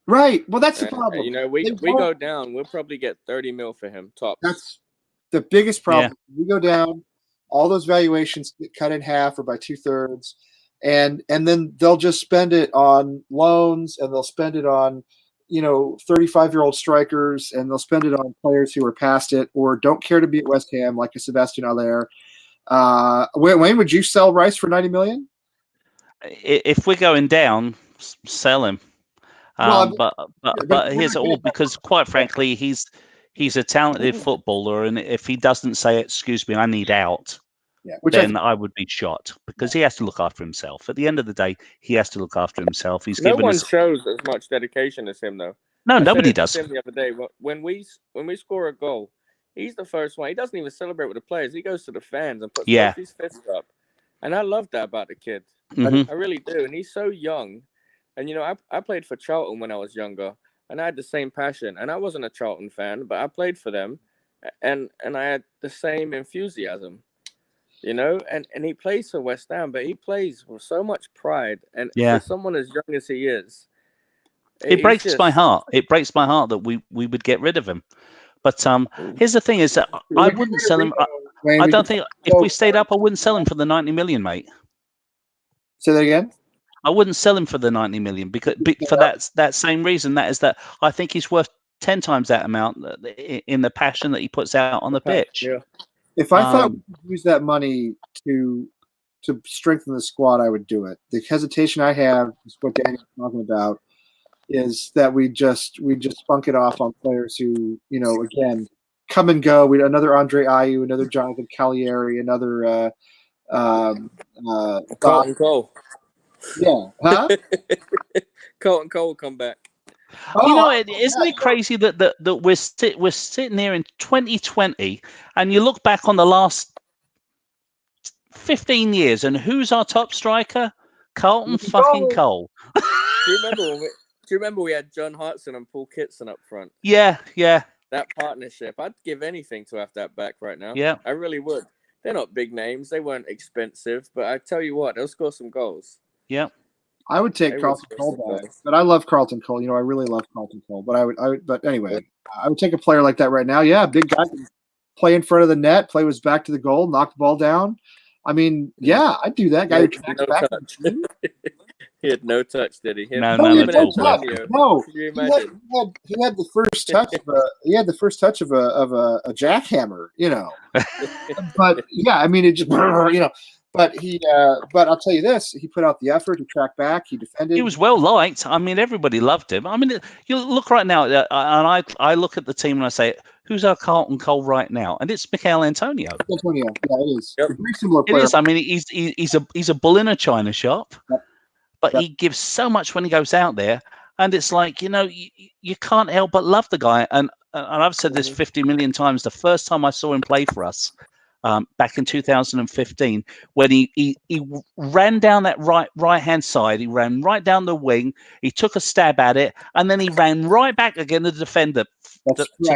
S2: Right. Well, that's the problem.
S3: We go down, we'll probably get 30 mil for him, tops.
S2: That's the biggest problem. Yeah. We go down, all those valuations get cut in half or by 2/3, and then they'll just spend it on loans, and they'll spend it on 35-year-old strikers, and they'll spend it on players who are past it or don't care to be at West Ham, like a Sebastian Haller. Wayne, would you sell Rice for 90 million?
S1: If we're going down, sell him. But here's it all, because quite frankly, he's a talented footballer, and if he doesn't say, "Excuse me, I need out," then I would be shot, because he has to look after himself. At the end of the day, he has to look after himself.
S3: No one shows as much dedication as him, though.
S1: No, nobody does.
S3: I said the other day, when we score a goal, he's the first one. He doesn't even celebrate with the players. He goes to the fans and puts his fists up. And I love that about the kid. I really do. And he's so young. And, I played for Charlton when I was younger. and I had the same passion. And I wasn't a Charlton fan, but I played for them, and I had the same enthusiasm, you know. And he plays for West Ham, but he plays with so much pride. And
S1: Yeah.
S3: for someone as young as he is,
S1: It breaks my heart. It breaks my heart that we would get rid of him. But here's the thing: is that I wouldn't sell him. I don't think if we stayed up, I wouldn't sell him for the 90 million, mate.
S2: Say that again.
S1: I wouldn't sell him for the 90 million because for that same reason. That is that I think he's worth 10 times that amount in the passion that he puts out on the pitch.
S3: Yeah.
S2: If I thought we could use that money to strengthen the squad, I would do it. The hesitation I have is what Daniel's talking about, is that we just spunk it off on players who, you know, again, come and go. We another Andre Ayew, another Jonathan Cagliari, another
S3: Carlton Cole.
S2: Yeah, huh?
S3: Carlton Cole come back.
S1: You know, isn't it crazy that we're sitting here in 2020, and you look back on the last 15 years, and who's our top striker? Carlton fucking Cole.
S3: Do you remember we had John Hartson and Paul Kitson up front?
S1: Yeah.
S3: That partnership, I'd give anything to have that back right now.
S1: Yeah,
S3: I really would. They're not big names. They weren't expensive, but I tell you what, they'll score some goals.
S1: Yeah.
S2: I would take Carlton Cole back, but I love Carlton Cole. You know, I really love Carlton Cole. But but anyway, I would take a player like that right now. Yeah, big guy, play in front of the net, play with his back to the goal, knock the ball down. I mean, yeah, I'd do that. Guy who tracks back.
S3: He had no touch, did he?
S1: No,
S2: he had the first touch of a jackhammer, you know. But yeah, I mean, it just, you know. But but I'll tell you this: he put out the effort. He tracked back. He defended.
S1: He was well liked. I mean, everybody loved him. I mean, you look right now, and I look at the team and I say, "Who's our Carlton Cole right now?" And it's Michail Antonio.
S2: Antonio, yeah, it is.
S3: Yep.
S2: A very similar player.
S1: It is. I mean, he's a bull in a china shop,
S2: Yep.
S1: but he gives so much when he goes out there, and it's like, you know, you can't help but love the guy. And I've said this 50 million times. The first time I saw him play for us, back in 2015, when he ran down that right hand side, he ran right down the wing, he took a stab at it, and then he ran right back again to defend to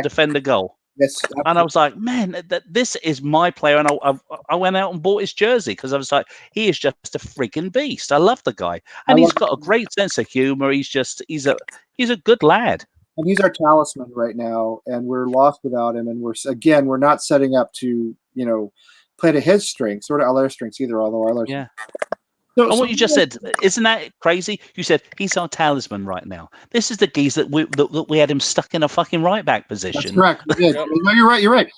S1: defend the goal.
S2: Yes, absolutely.
S1: And I was like, man, this is my player, and I went out and bought his jersey because I was like, he is just a freaking beast. I love the guy, and he's got a great sense of humor. He's a good lad.
S2: And he's our talisman right now, and we're lost without him. And we're not setting up to, you know, play to his strengths or to our strengths either. Although our
S1: yeah. And what you just said, isn't that crazy? You said he's our talisman right now. This is the geese that we had him stuck in a fucking right back position.
S2: That's correct. No, you're right. You're right.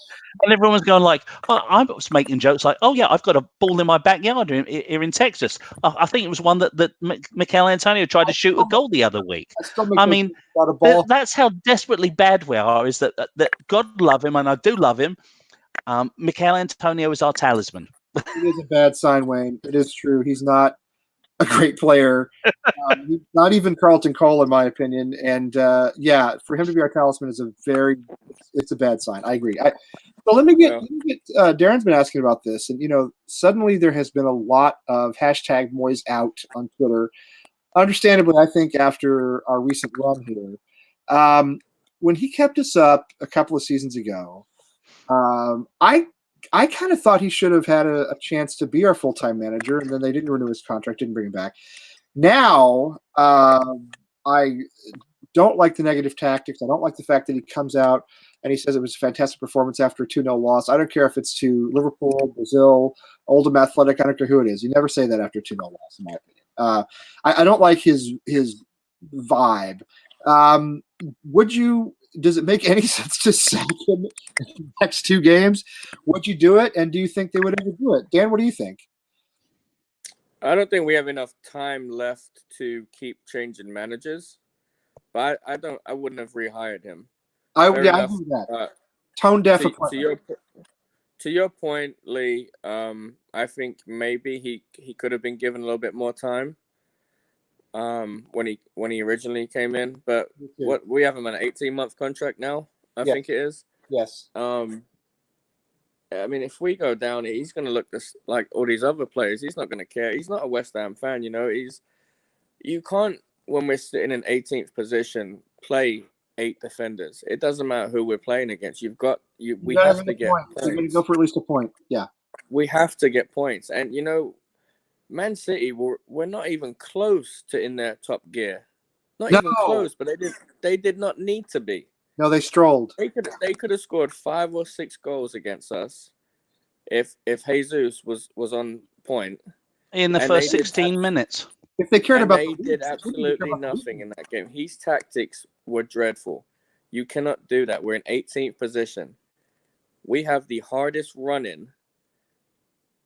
S1: And everyone was going like, oh, I was making jokes like, oh yeah, I've got a ball in my backyard here in Texas. I think it was one that Michail Antonio tried to shoot a goal the other week. I mean, that's how desperately bad we are. Is that God love him, and I do love him. Michail Antonio is our talisman.
S2: It is a bad sign, Wayne. It is true. He's not a great player. Not even Carlton Cole, in my opinion. And yeah, for him to be our talisman is it's a bad sign. I agree. So let me get Darren's been asking about this, and you know, suddenly there has been a lot of hashtag Moyes out on Twitter. Understandably, I think after our recent run here, when he kept us up a couple of seasons ago, I kind of thought he should have had a chance to be our full-time manager, and then they didn't renew his contract, didn't bring him back. Now, I don't like the negative tactics. I don't like the fact that he comes out and he says it was a fantastic performance after a 2-0 loss. I don't care if it's to Liverpool, Brazil, Oldham Athletic. I don't care who it is. You never say that after a 2-0 loss, in my opinion. I don't like his vibe. Does it make any sense to sack him in the next 2 games? Would you do it? And do you think they would ever do it? Dan, what do you think?
S3: I don't think we have enough time left to keep changing managers. But I wouldn't have rehired him. I agree with that.
S2: Tone deaf.
S3: To your point, Lee, I think maybe he could have been given a little bit more time. When he originally came in, but what we have him on an 18-month contract now, I think it is.
S2: Yes.
S3: I mean, if we go down, he's going to look like all these other players. He's not going to care. He's not a West Ham fan, you know. You can't, when we're sitting in 18th position, play 8 defenders. It doesn't matter who we're playing against. We
S2: You
S3: have
S2: gotta
S3: to
S2: a
S3: get
S2: point. You're going to
S3: points.
S2: go for at least a point. Yeah.
S3: We have to get points. And, Man City, we're not even close to in their top gear. Not
S2: No.
S3: even close, but they did not need to be.
S2: No, they strolled.
S3: They could have scored 5 or 6 goals against us if Jesus was on point.
S1: In the first 16 minutes.
S2: If they cared about
S3: they did absolutely nothing in that game. His tactics were dreadful. You cannot do that. We're in 18th position. We have the hardest run-in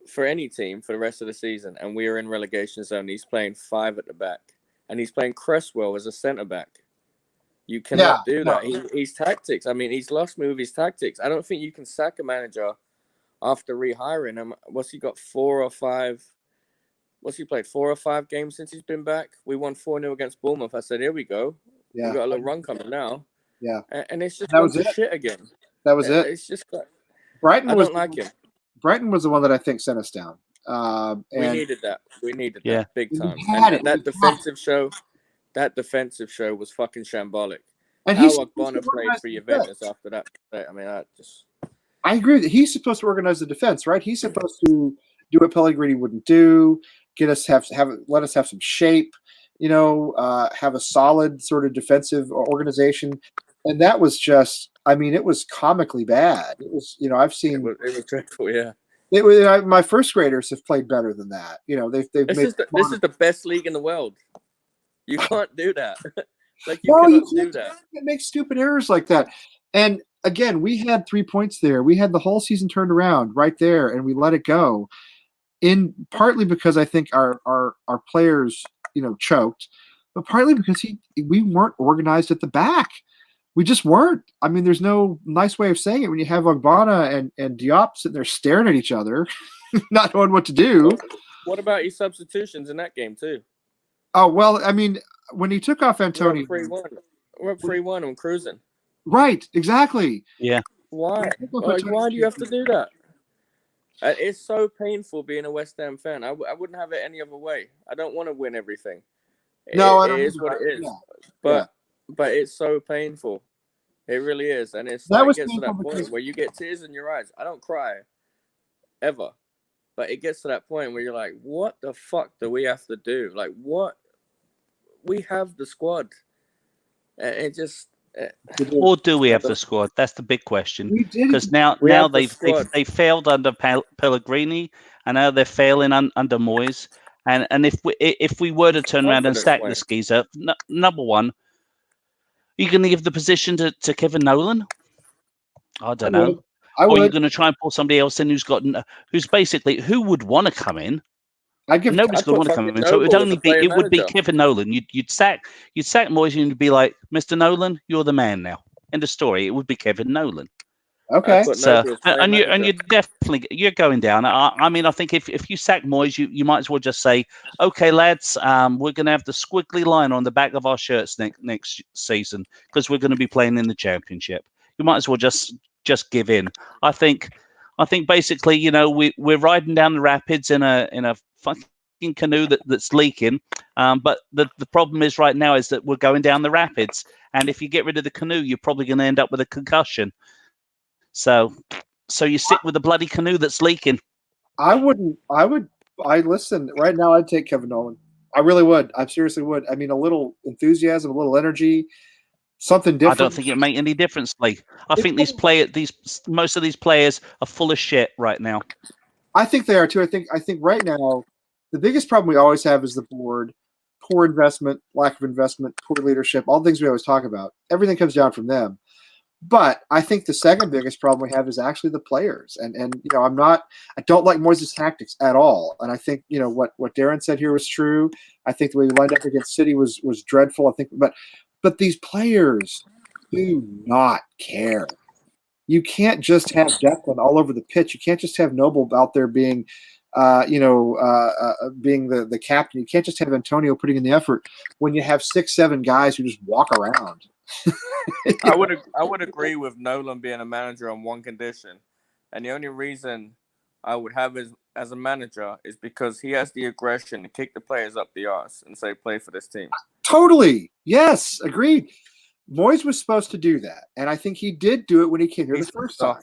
S3: for any team for the rest of the season, and we are in relegation zone. He's playing 5 at the back, and he's playing Cresswell as a centre-back. You cannot do that. His tactics, he's lost me with his tactics. I don't think you can sack a manager after rehiring him. What's he got, 4 or 5... What's he played, 4 or 5 games since he's been back? We won 4-0 against Bournemouth. I said, here we go. Yeah. We've got a little run coming now.
S2: Yeah.
S3: And it's just gone to shit again.
S2: That was it.
S3: It's just
S2: Brighton
S3: I don't like him.
S2: Brighton was the one that I think sent us down.
S3: We needed that. We needed that big time. That defensive show was fucking shambolic. And how Ogbonna played for Juventus after that.
S2: I agree that he's supposed to organize the defense, right? He's supposed to do what Pellegrini wouldn't do, let us have some shape, have a solid sort of defensive organization. And that was just, it was comically bad. It was, I've seen
S3: it was dreadful, yeah.
S2: It was my first graders have played better than that. This is
S3: the best league in the world. You can't do that. You cannot do that.
S2: It makes stupid errors like that. And again, we had 3 points there. We had the whole season turned around right there, and we let it go. Partly because I think our players, choked, but partly because we weren't organized at the back. We just weren't. There's no nice way of saying it when you have Ogbonna and Diop sitting there staring at each other, not knowing what to do.
S3: What about your substitutions in that game too?
S2: Oh well, when he took off Antonio,
S3: we're up 3-1 on cruising.
S2: Right, exactly.
S1: Yeah.
S3: Why? Why do you have to do that? It's so painful being a West Ham fan. I wouldn't have it any other way. I don't want to win everything.
S2: No,
S3: it is what it is. Yeah. But it's so painful. It really is. And it gets to that point where you get tears in your eyes. I don't cry ever. But it gets to that point where you're like, what the fuck do we have to do? What? We have the squad. And it just...
S1: Or do we have the squad? That's the big question. Because now they failed under Pellegrini, and now they're failing under Moyes. And if we were to turn around and stack the skeezer, number one, you're going to give the position to Kevin Nolan? I don't know. Or you're going to try and pull somebody else in who would want to come in? Nobody's going to want to come in, so it would be Kevin Nolan. You'd sack Moyes, and you'd be like, Mr. Nolan, you're the man now. End of story. It would be Kevin Nolan.
S2: Okay.
S1: So, and you're definitely going down. I think if you sack Moyes, you might as well just say, okay, lads, we're going to have the squiggly line on the back of our shirts next season because we're going to be playing in the Championship. You might as well just give in. I think basically, we're riding down the rapids in a fucking canoe that's leaking. But the problem is right now is that we're going down the rapids, and if you get rid of the canoe, you're probably going to end up with a concussion. So you sit with a bloody canoe that's leaking.
S2: Listen, right now I'd take Kevin Nolan. I really would. I seriously would. A little enthusiasm, a little energy, something different.
S1: I don't think it make any difference, Lee. I think most of these players are full of shit right now.
S2: I think they are too. I think right now the biggest problem we always have is the board, poor investment, lack of investment, poor leadership, all the things we always talk about. Everything comes down from them. But I think the second biggest problem we have is actually the players. And I don't like Moyes' tactics at all. And I think, what Darren said here was true. I think the way we lined up against City was dreadful. I think, but these players do not care. You can't just have Declan all over the pitch. You can't just have Noble out there being being the captain. You can't just have Antonio putting in the effort when you have 6-7 guys who just walk around.
S3: I would agree with Nolan being a manager on one condition, and the only reason I would have as a manager is because he has the aggression to kick the players up the arse and say, "Play for this team."
S2: Totally, yes, agreed. Moyes was supposed to do that, and I think he did do it when he came here the first time.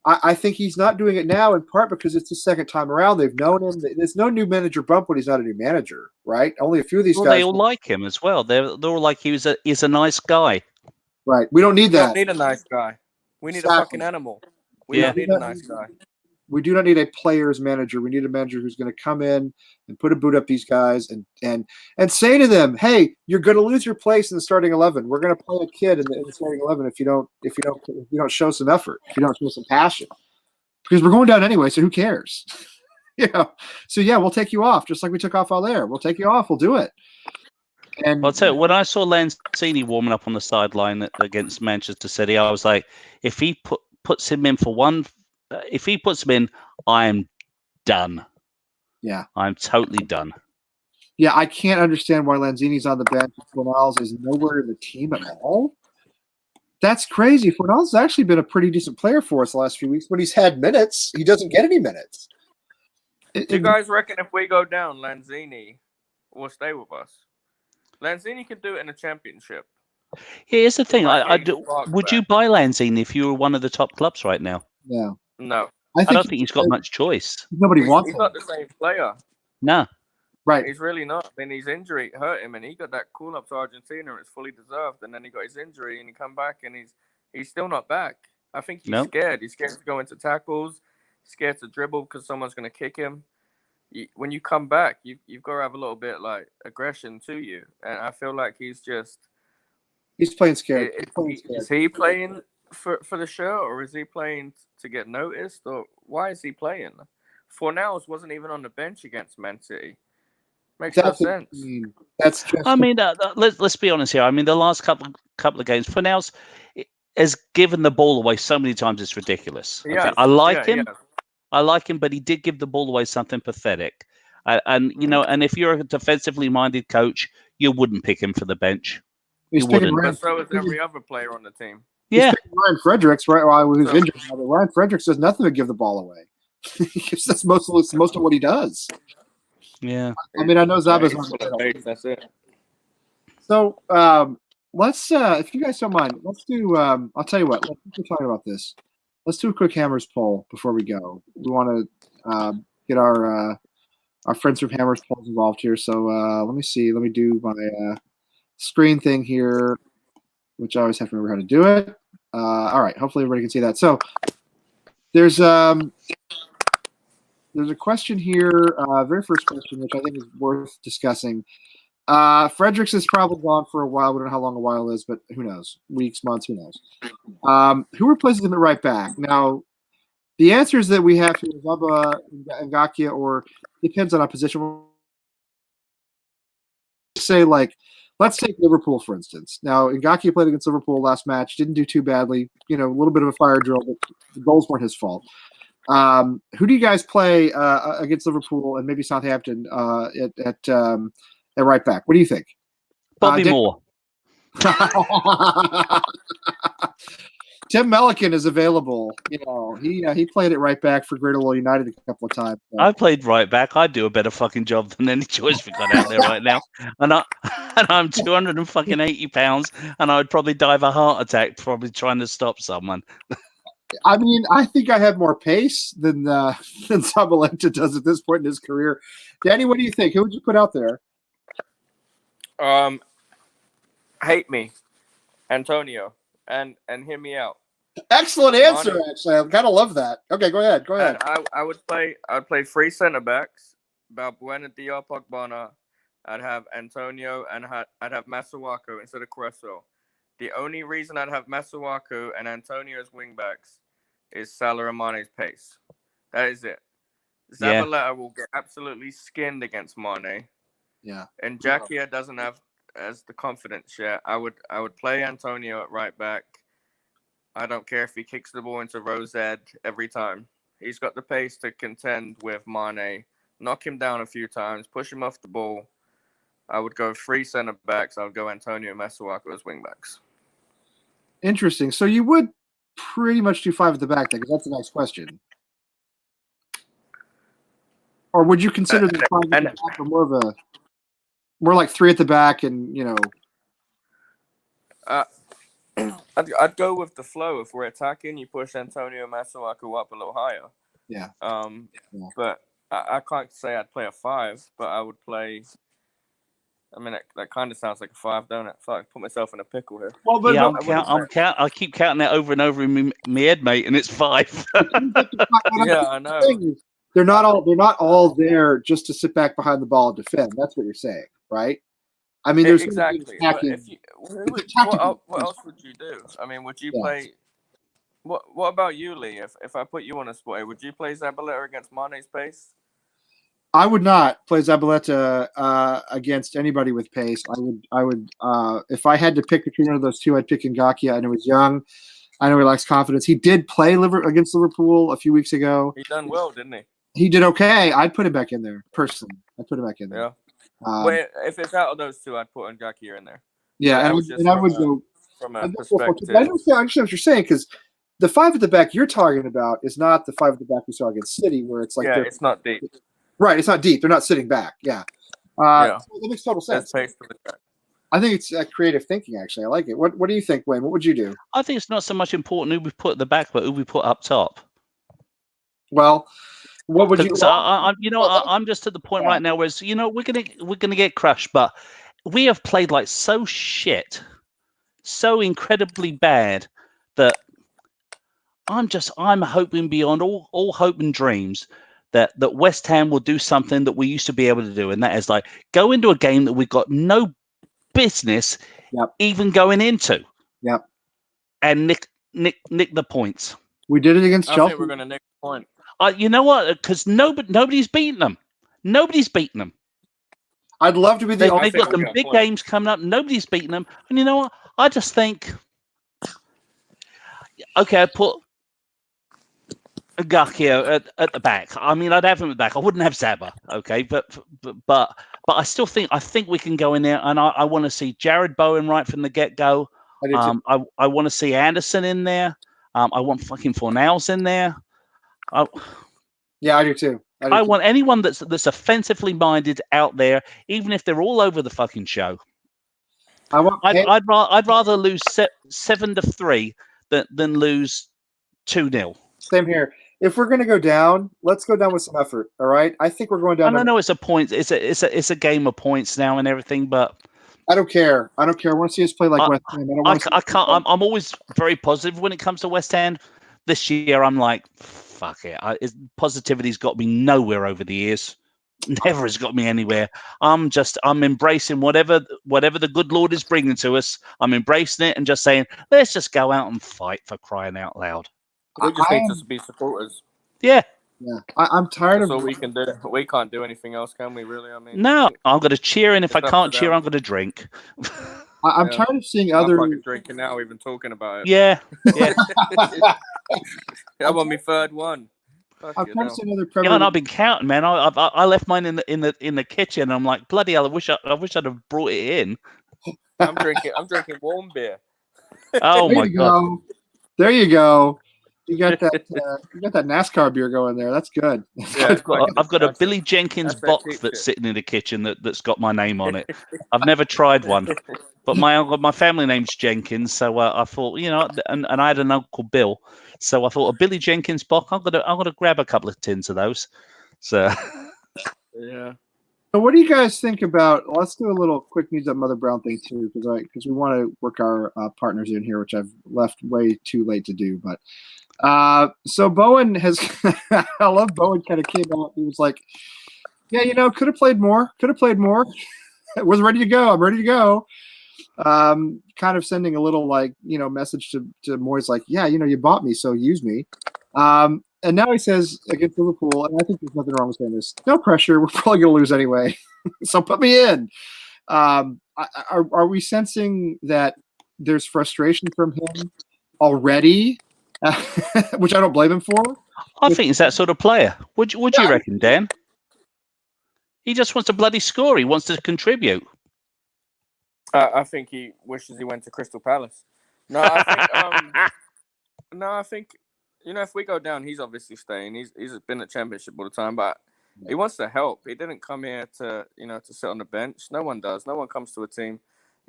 S2: I think he's not doing it now, in part because it's the second time around. They've known him. There's no new manager bump when he's not a new manager, right? Only a few of these guys.
S1: They all like him as well. They're all like he's a nice guy.
S2: Right. We don't need that.
S3: We don't need a nice guy. We need a fucking animal. We don't need a nice guy.
S2: We do not need a player's manager. We need a manager who's going to come in and put a boot up these guys and say to them, "Hey, you're going to lose your place in the starting 11. We're going to play a kid in the starting 11 if you don't show some effort, if you don't show some passion, because we're going down anyway. So who cares?" So yeah, we'll take you off just like we took off Allaire. We'll take you off. We'll do it. And
S1: I'll tell you, when I saw Lanzini warming up on the sideline against Manchester City, I was like, if he puts him in for one. If he puts him in, I'm done.
S2: Yeah.
S1: I'm totally done.
S2: Yeah, I can't understand why Lanzini's on the bench. Fornals is nowhere in the team at all. That's crazy. Fornals has actually been a pretty decent player for us the last few weeks. When he's had minutes, he doesn't get any minutes.
S3: Do you guys reckon if we go down, Lanzini will stay with us? Lanzini can do it in a championship.
S1: Here's the thing. Would you buy Lanzini if you were one of the top clubs right now?
S2: Yeah.
S3: No.
S1: I don't think he's got much choice.
S2: Nobody wants him.
S3: He's not the same player.
S1: No.
S2: Right.
S3: He's really not. I mean, his injury hurt him, and he got that call up to Argentina. It's fully deserved, and then he got his injury, and he come back, and he's still not back. I think he's scared. He's scared to go into tackles, scared to dribble because someone's going to kick him. When you come back, you've got to have a little bit like aggression to you, and I feel like he's
S2: playing scared.
S3: Is he playing for the show, or is he playing to get noticed, or why is he playing? Fornals wasn't even on the bench against Man City. Makes no sense.
S2: That's just.
S1: I mean, let's be honest here. I mean, the last couple of games, Fornals has given the ball away so many times it's ridiculous.
S3: Yeah,
S1: okay? I like him. Yeah. I like him, but he did give the ball away something pathetic. And if you're a defensively minded coach, you wouldn't pick him for the bench.
S2: You wouldn't.
S3: But so is every other player on the team.
S1: Yeah,
S2: Ryan Fredericks, right? While he was injured, Ryan Fredericks does nothing but give the ball away. That's most of what he does.
S1: Yeah.
S2: I mean, I know Zaba's
S3: That's it.
S2: So let's, if you guys don't mind, let's do. I'll tell you what. Let's talk about this. Let's do a quick Hammers poll before we go. We want to get our friends from Hammers polls involved here. So let me see. Let me do my screen thing here, which I always have to remember how to do it. All right. Hopefully everybody can see that. So there's a question here, very first question, which I think is worth discussing. Fredericks is probably gone for a while. We don't know how long a while is, but who knows? Weeks, months, who knows? Who replaces him at right back? Now, the answers that we have here, Zaba, Ngakia, or depends on our position. Say, like, let's take Liverpool, for instance. Now, Ngakia played against Liverpool last match, didn't do too badly. A little bit of a fire drill, but the goals weren't his fault. Who do you guys play against Liverpool and maybe Southampton at right back? What do you think?
S1: Bobby Moore.
S2: Tim Millican is available. He played it right back for Greater Wall United a couple of times. So.
S1: I played right back. I'd do a better fucking job than any choice we got out there right now. And I'm 280 pounds, and I would probably die of a heart attack probably trying to stop someone.
S2: I mean, I think I have more pace than Zabaleta does at this point in his career. Danny, what do you think? Who would you put out there?
S3: Hate me, Antonio, and hear me out.
S2: Excellent answer. Actually, I kind of love that. Okay, go ahead.
S3: I would play three center backs: Balbuena, Diop, Ogbonna. I'd have Antonio, and I'd have Masuaku instead of Crespo. The only reason I'd have Masuaku and Antonio as wing backs is Salah and Mane's pace. That is it. Zabaleta will get absolutely skinned against Mane.
S2: Yeah.
S3: And Jakia doesn't have as the confidence yet. I would play Antonio at right back. I don't care if he kicks the ball into Rosed every time. He's got the pace to contend with Mane, knock him down a few times, push him off the ball. I would go three center backs. I would go Antonio and Masuaku as wing backs.
S2: Interesting. So you would pretty much do five at the back then, because that's the next question. Or would you consider the five at the back or more like three at the back and
S3: Uh, I'd go with the flow. If we're attacking, you push Antonio Masuaku up a little higher.
S2: Yeah.
S3: But I can't say I'd play a 5, but I would play. I mean, that kind of sounds like a 5, don't it? So I put myself in a pickle here.
S2: Well, but
S1: Yeah,
S2: but-
S1: I keep counting that over and over in my head, mate, and it's 5.
S3: Yeah, I know.
S2: They're not all there just to sit back behind the ball and defend. That's what you're saying, right? I mean, there's
S3: exactly. But if you, what else would you do? I mean, would you play? What about you, Lee? If I put you on a spot, would you play Zabaleta against Mane's pace?
S2: I would not play Zabaleta against anybody with pace. I would if I had to pick between one of those two, I'd pick Ngakia. I know he's young. I know he lacks confidence. He did play against Liverpool a few weeks ago.
S3: He done well, didn't he?
S2: He did okay. I'd put him back in there personally. I'd put him back in there.
S3: Yeah. Wait, if it's out of those two, I'd put Ngakia in there.
S2: Yeah, and I would go
S3: from a perspective.
S2: I understand what you're saying, because the 5 at the back you're talking about is not the 5 at the back we saw against City, where it's like
S3: it's not deep.
S2: Right, it's not deep. They're not sitting back. Yeah. So that makes total sense. I think it's creative thinking, actually. I like it. What do you think, Wayne? What would you do?
S1: I think it's not so much important who we put at the back, but who we put up top.
S2: Well, what would you?
S1: I'm just at the point right now where we're gonna get crushed, but we have played like so incredibly bad that I'm hoping beyond all hope and dreams that West Ham will do something that we used to be able to do, and that is like go into a game that we've got no business even going into.
S2: Yep.
S1: And nick the points.
S2: We did it against Chelsea.
S3: I think we're going to nick the point.
S1: You know what? Because nobody's beaten them. Nobody's beaten them.
S2: I'd love to be the.
S1: They've got some big games coming up. Nobody's beaten them. And you know what? I just think, okay, I put Ngakia at the back. I mean, I'd have him at the back. I wouldn't have Zaba, okay? But I still think we can go in there, and I want to see Jared Bowen right from the get-go. I want to see Anderson in there. I want fucking Fornals in there.
S2: Yeah, I do too.
S1: I want anyone that's offensively minded out there, even if they're all over the fucking show. I'd rather lose 7-3 than lose 2-0.
S2: Same here. If we're going to go down, let's go down with some effort. All right. I think we're going down.
S1: I know it's a point. It's a game of points now and everything, but
S2: I don't care. I want to see us play like West Ham.
S1: I can't. I'm always very positive when it comes to West Ham. This year, I'm like, fuck it. Positivity's got me nowhere over the years. Never has got me anywhere. I'm embracing whatever the good Lord is bringing to us. I'm embracing it and just saying, let's just go out and fight, for crying out loud.
S3: We just need to be supporters.
S1: Yeah.
S2: Yeah. I'm tired of.
S3: That's all we can do. We can't do anything else, can we? Really? I mean,
S1: no. I'm going to cheer, and if I can't cheer, I'm going to drink.
S2: I'm tired of seeing other.
S3: I'm fucking drinking now, even talking about it.
S1: Yeah.
S3: I'm on my third one.
S2: I'm trying to see another.
S1: Yeah, and I've been counting, man. I left mine in the kitchen. I'm like, bloody hell! I wish I'd have brought it in.
S3: I'm drinking warm beer.
S1: Oh my god!
S2: There you go. You got that NASCAR beer going there. That's good.
S3: Yeah,
S1: I've got a Billy Jenkins box that's sitting in the kitchen that's got my name on it. I've never tried one, but my family name's Jenkins, so I thought, and I had an Uncle Bill, so I thought a Billy Jenkins box. I'm gonna grab a couple of tins of those. So
S3: yeah.
S2: So what do you guys think about? Let's do a little quick news up Mother Brown thing too, because we want to work our partners in here, which I've left way too late to do, but. So Bowen has, I love Bowen kind of came out. He was like, yeah, could have played more. Was ready to go. I'm ready to go. Kind of sending a little message to Moyes like, yeah, you bought me, so use me. And now he says against Liverpool, and I think there's nothing wrong with saying this. No pressure. We're probably going to lose anyway. So put me in. Are we sensing that there's frustration from him already? Which I don't blame him for.
S1: I think he's that sort of player. Would you reckon, Dan? He just wants to bloody score. He wants to contribute.
S3: I think he wishes he went to Crystal Palace. No, I think if we go down, he's obviously staying. He's been at Championship all the time, but he wants to help. He didn't come here to sit on the bench. No one does. No one comes to a team.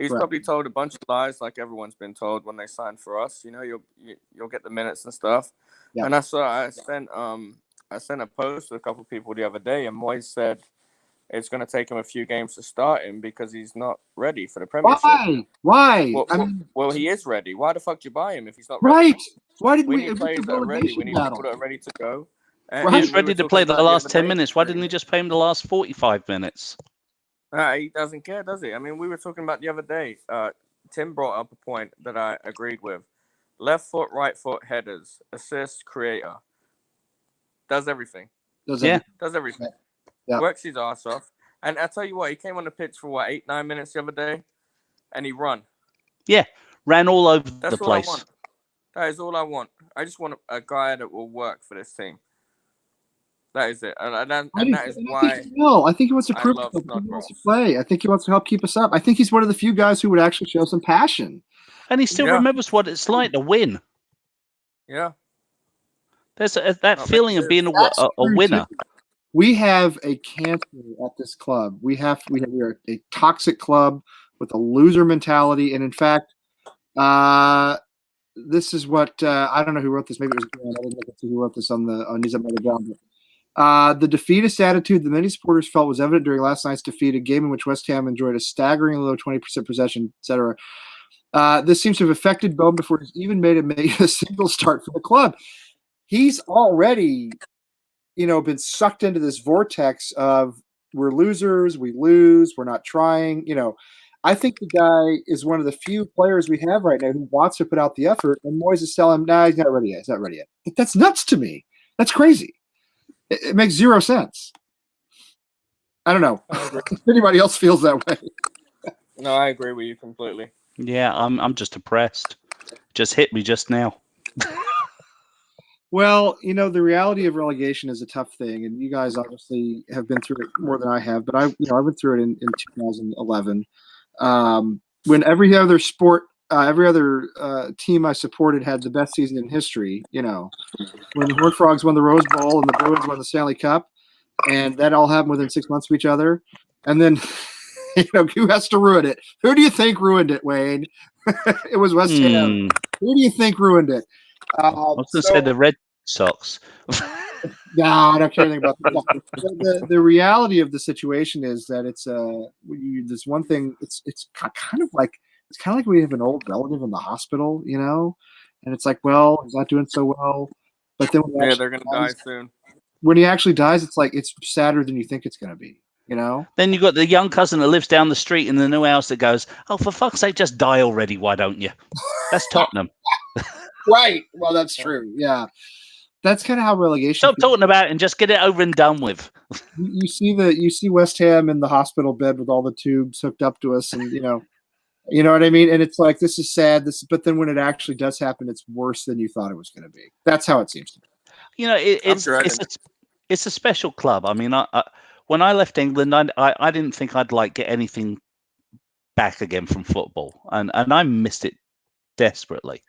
S3: He's
S2: Correct.
S3: probably told a bunch of lies, like everyone's been told when they signed for us. You know, you'll get the minutes and stuff.
S2: Yeah.
S3: And I sent a post to a couple of people the other day, and Moyes said it's going to take him a few games to start him because he's not ready for the Premiership.
S2: Why?
S3: Well, he is ready. Why the fuck do you buy him if he's not
S2: Right.
S3: ready?
S2: Why did
S3: We
S2: we
S3: need players that are ready. We need people that are ready to go. And
S2: Right.
S1: He's ready to play the last 10 minutes. Why didn't he just play him the last 45 minutes?
S3: He doesn't care, does he? I mean, we were talking about the other day. Tim brought up a point that I agreed with. Left foot, right foot, headers, assist, creator. Does everything. Does everything.
S2: Yeah.
S3: Works his ass off. And I tell you what, he came on the pitch for 8-9 minutes the other day, and he run.
S1: Yeah, ran all over the place.
S3: I want. That is all I want. I just want a guy that will work for this team. That is it, and that is why.
S2: I think he wants to prove it. He wants to play. I think he wants to help keep us up. I think he's one of the few guys who would actually show some passion.
S1: And he still remembers what it's like to win.
S3: Yeah.
S1: There's that feeling of being a winner.
S2: We have a cancer at this club. We are a toxic club with a loser mentality, and in fact, this is what I don't know who wrote this. Maybe it was Grant. I didn't look at who wrote this on News Up by the Ground. The defeatist attitude that many supporters felt was evident during last night's defeat, a game in which West Ham enjoyed a staggering low 20% possession, etc. This seems to have affected Bone before he's even made a single start for the club. He's already, been sucked into this vortex of we're losers, we lose, we're not trying. I think the guy is one of the few players we have right now who wants to put out the effort, and Moyes is telling him, nah, he's not ready yet. He's not ready yet. But that's nuts to me. That's crazy. It makes zero sense. I don't know if anybody else feels that way.
S3: No, I agree with you completely.
S1: Yeah, I'm just depressed. Just hit me just now.
S2: Well, the reality of relegation is a tough thing, and you guys obviously have been through it more than I have. But I went through it in 2011. When every other team I supported had the best season in history. When the Horned Frogs won the Rose Bowl and the Bruins won the Stanley Cup, and that all happened within 6 months of each other. And then, who has to ruin it? Who do you think ruined it, Wayne? It was West Ham. Who do you think ruined it?
S1: I was going to say the Red Sox.
S2: No, I don't care anything about that. The reality of the situation is that it's this one thing. It's kind of like we have an old relative in the hospital, and it's like, well, he's not doing so well. But then
S3: they're going to die soon.
S2: When he actually dies, it's like it's sadder than you think it's going to be.
S1: Then you've got the young cousin that lives down the street in the new house that goes, oh, for fuck's sake, just die already. Why don't you? That's Tottenham.
S2: Right. Well, that's true. Yeah. That's kind of how relegation.
S1: Stop talking about it and just get it over and done with.
S2: You see West Ham in the hospital bed with all the tubes hooked up to us, and you know what I mean. And it's like, this is sad. But then when it actually does happen, it's worse than you thought it was going to be. That's how it seems to be.
S1: It's a special club. I mean, when I left England, I didn't think I'd get anything back again from football, and I missed it desperately.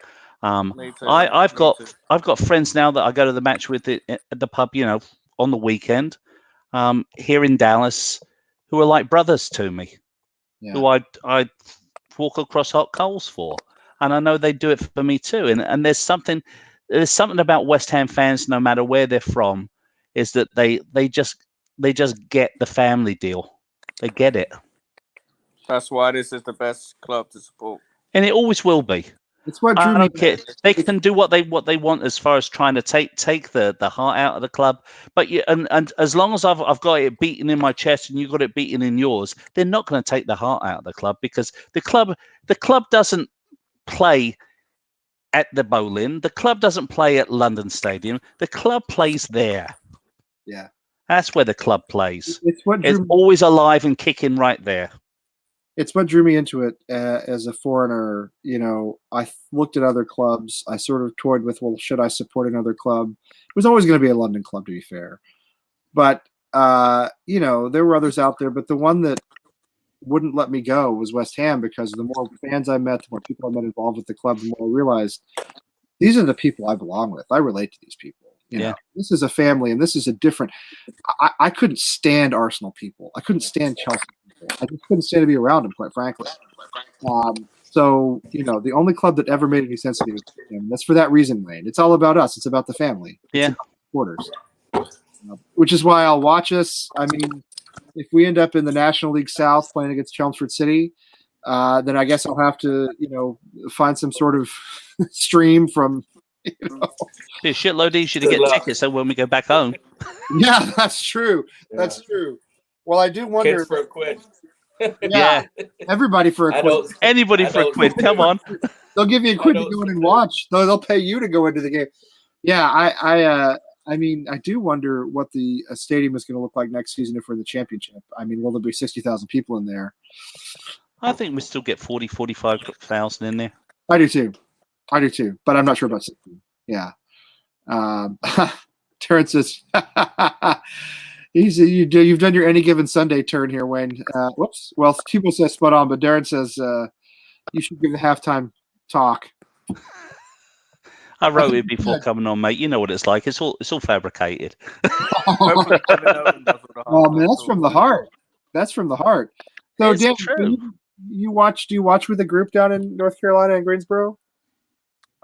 S1: I've got friends now that I go to the match with at the pub, on the weekend, here in Dallas, who are like brothers to me, who I walk across hot coals for, and I know they do it for me too. And there's something about West Ham fans, no matter where they're from, is that they just get the family deal. They get it.
S3: That's why this is the best club to support,
S1: and it always will be.
S2: It's what
S1: I don't care. They can do what they want as far as trying to take the heart out of the club. But and as long as I've got it beaten in my chest and you got it beaten in yours, they're not going to take the heart out of the club, because the club doesn't play at the Boleyn. The club doesn't play at London Stadium. The club plays there.
S2: Yeah,
S1: that's where the club plays.
S2: It's
S1: always alive and kicking right there.
S2: It's what drew me into it as a foreigner. I looked at other clubs. I sort of toyed with, well, should I support another club? It was always going to be a London club, to be fair. But, there were others out there. But the one that wouldn't let me go was West Ham, because the more fans I met, the more people I met involved with the club, the more I realized these are the people I belong with. I relate to these people. This is a family, and this is a different. I couldn't stand Arsenal people. I couldn't stand Chelsea people. I just couldn't stand to be around them, quite frankly. So, the only club that ever made any sense to me was him. That's for that reason, Wayne. It's all about us. It's about the family. It's about the supporters. Which is why I'll watch us. I mean, if we end up in the National League South playing against Chelmsford City, then I guess I'll have to, find some sort of stream from,
S1: Be a shitload easier to get tickets so when we go back home.
S2: Yeah, that's true.
S3: Yeah.
S2: That's true. Well, I do wonder.
S3: Kids for a quid.
S2: Yeah. Everybody for a quid.
S1: Anybody for a quid. Come on.
S2: They'll give you a quid to go in and watch. They'll pay you to go into the game. Yeah, I mean, I do wonder what the stadium is going to look like next season if we're in the championship. I mean, will there be 60,000 people in there?
S1: I think we still get 40, 45,000 in there.
S2: I do too. But I'm not sure about 60. Yeah. Terrence says, you've done your any given Sunday turn here, Wayne. Whoops. Well, Tebow says spot on, but Darren says you should give the halftime talk.
S1: I wrote it before coming on, mate. You know what it's like. It's all fabricated.
S2: Oh man, that's from the heart. That's from the heart. So, Dan, do you watch with a group down in North Carolina and Greensboro?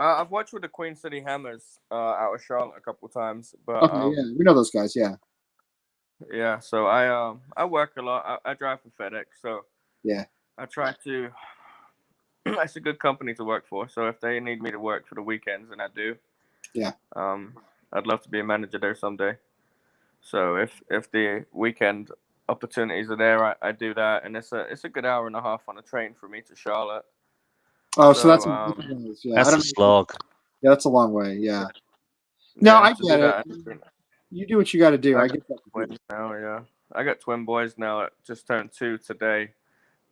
S3: I've watched with the Queen City Hammers out of Charlotte a couple times, but
S2: yeah, we know those guys. Yeah.
S3: Yeah, so I work a lot. I drive for FedEx, so
S2: yeah,
S3: I try to. It's a good company to work for. So if they need me to work for the weekends, and I do,
S2: yeah,
S3: I'd love to be a manager there someday. So if the weekend opportunities are there, I do that, and it's a good hour and a half on a train for me to Charlotte.
S2: Oh, so that's
S1: that's a slog.
S2: Yeah, that's a long way. Yeah. No, I get it. You do what you got to do. I get that.
S3: Now, yeah, I got twin boys now. That just turned 2 today,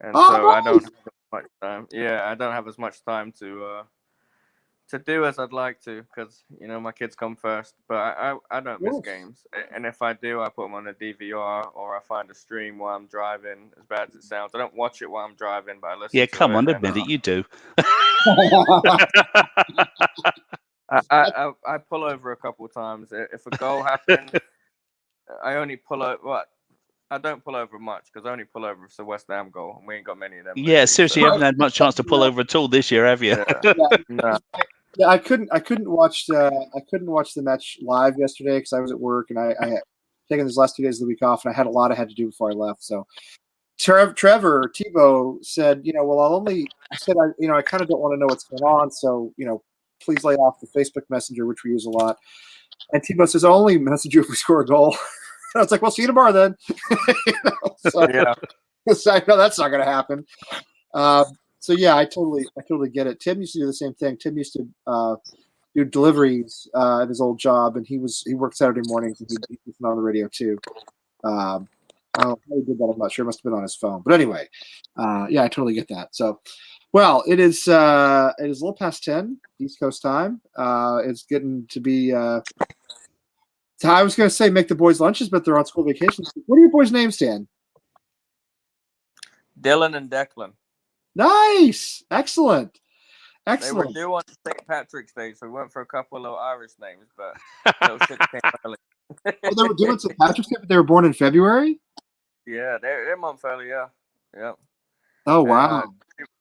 S3: and so I don't have much time. Yeah, I don't have as much time to do as I'd like to because my kids come first. But I don't miss games, and if I do, I put them on a DVR or I find a stream while I'm driving. As bad as it sounds, I don't watch it while I'm driving, but I listen.
S1: Yeah,
S3: to
S1: come
S3: it
S1: on, admit it. You do.
S3: I pull over a couple of times. If a goal happens, I only pull over. I don't pull over much because I only pull over if it's a West Ham goal, and we ain't got many of them.
S1: Yeah, seriously, you haven't had much chance to pull over at all this year, have you?
S3: No.
S2: Yeah, I couldn't watch the match live yesterday because I was at work and I had taken those last 2 days of the week off and I had a lot I had to do before I left. So Trevor Tebow said, well, I said I kind of don't want to know what's going on, so please lay off the Facebook Messenger, which we use a lot. And Tebow says, I'll only message you if we score a goal. I was like, well, see you tomorrow then. So,
S3: yeah.
S2: So I know that's not going to happen. So yeah, I totally get it. Tim used to do the same thing. Tim used to do deliveries at his old job, and he worked Saturday mornings, and he was on the radio too. How he did that, I'm not sure. It must have been on his phone. But anyway, yeah, I totally get that. So, well, it is a little past 10 East Coast time. It's getting to be. I was going to say make the boys lunches, but they're on school vacations. What are your boys' names, Dan?
S3: Dylan and Declan.
S2: Nice, excellent.
S3: They were due on St. Patrick's Day, so we went for a couple of Irish names, but those shit came early.
S2: Well, they were doing St. Patrick's Day, but they were born in February?
S3: Yeah, they're a month early, yeah.
S2: Oh, wow.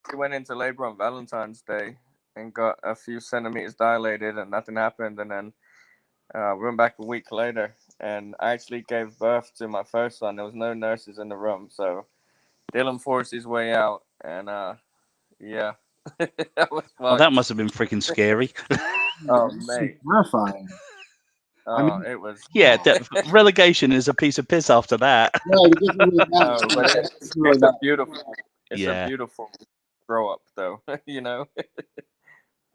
S3: She went into labor on Valentine's Day and got a few centimeters dilated and nothing happened. And then we went back a week later and I actually gave birth to my first son. There was no nurses in the room. So Dylan forced his way out and, yeah. That was fun.
S1: Oh, that must have been freaking scary.
S3: Oh, mate.
S2: Terrifying.
S3: It was.
S1: Yeah, relegation is a piece of piss after that.
S2: No,
S3: it's a beautiful. It's
S1: a
S3: beautiful grow up, though. It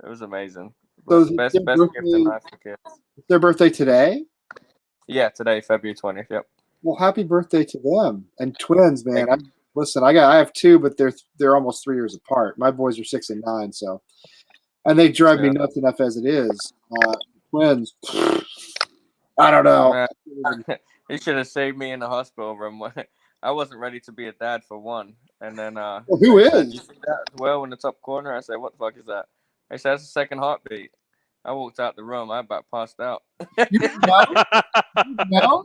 S3: was amazing.
S2: So
S3: best gift in life for kids.
S2: Their birthday today?
S3: Yeah, today, February 20th. Yep.
S2: Well, happy birthday to them and twins, man. Listen, I have two, but they're almost 3 years apart. My boys are 6 and 9, so and they drive me nuts enough as it is. Twins. I don't know.
S3: He should have saved me in the hospital room. I wasn't ready to be a dad for one. And then
S2: who is?
S3: You see that as well in the top corner? I said, what the fuck is that? I said, that's a second heartbeat. I walked out the room. I about passed out.
S2: You didn't know?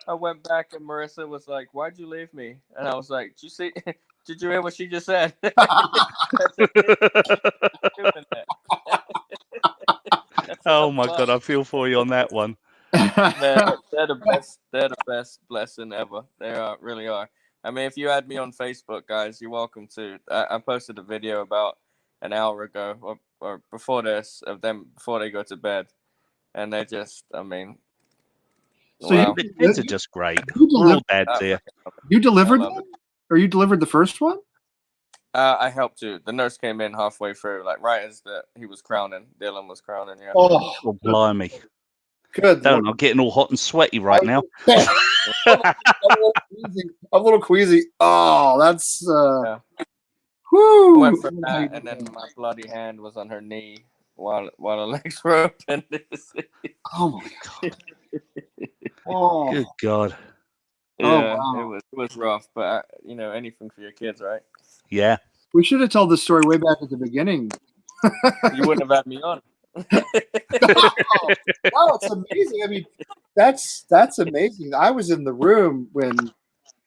S3: I went back and Marissa was like, why'd you leave me? And I was like, did Did you hear what she just said?
S1: Oh my God, I feel for you on that one.
S3: They're the best. They're the best blessing ever. They really are. I mean, if you add me on Facebook, guys, you're welcome to. I posted a video about an hour ago or before this of them before they go to bed, and they just, I mean,
S2: So
S3: wow.
S1: The kids are just great.
S2: You
S1: We're all
S2: delivered,
S1: dads here.
S2: you delivered
S3: I love
S2: them? Or you delivered the first one?
S3: I helped too. The nurse came in halfway through, like right as he was crowning. Dylan was crowning. Yeah.
S2: Oh,
S1: Oh, blimey.
S2: good.
S1: Don't.
S2: Lord.
S1: I'm getting all hot and sweaty right now.
S2: I'm a little queasy. Oh, that's
S3: Yeah.
S2: whoo.
S3: Went for that, and then my bloody hand was on her knee while her legs were open.
S2: Oh my God. Oh,
S1: Good God.
S3: Yeah,
S2: wow.
S3: it was rough, but anything for your kids, right?
S1: Yeah.
S2: We should have told this story way back at the beginning.
S3: You wouldn't have had me on.
S2: Wow, it's amazing. I mean, that's amazing. I was in the room when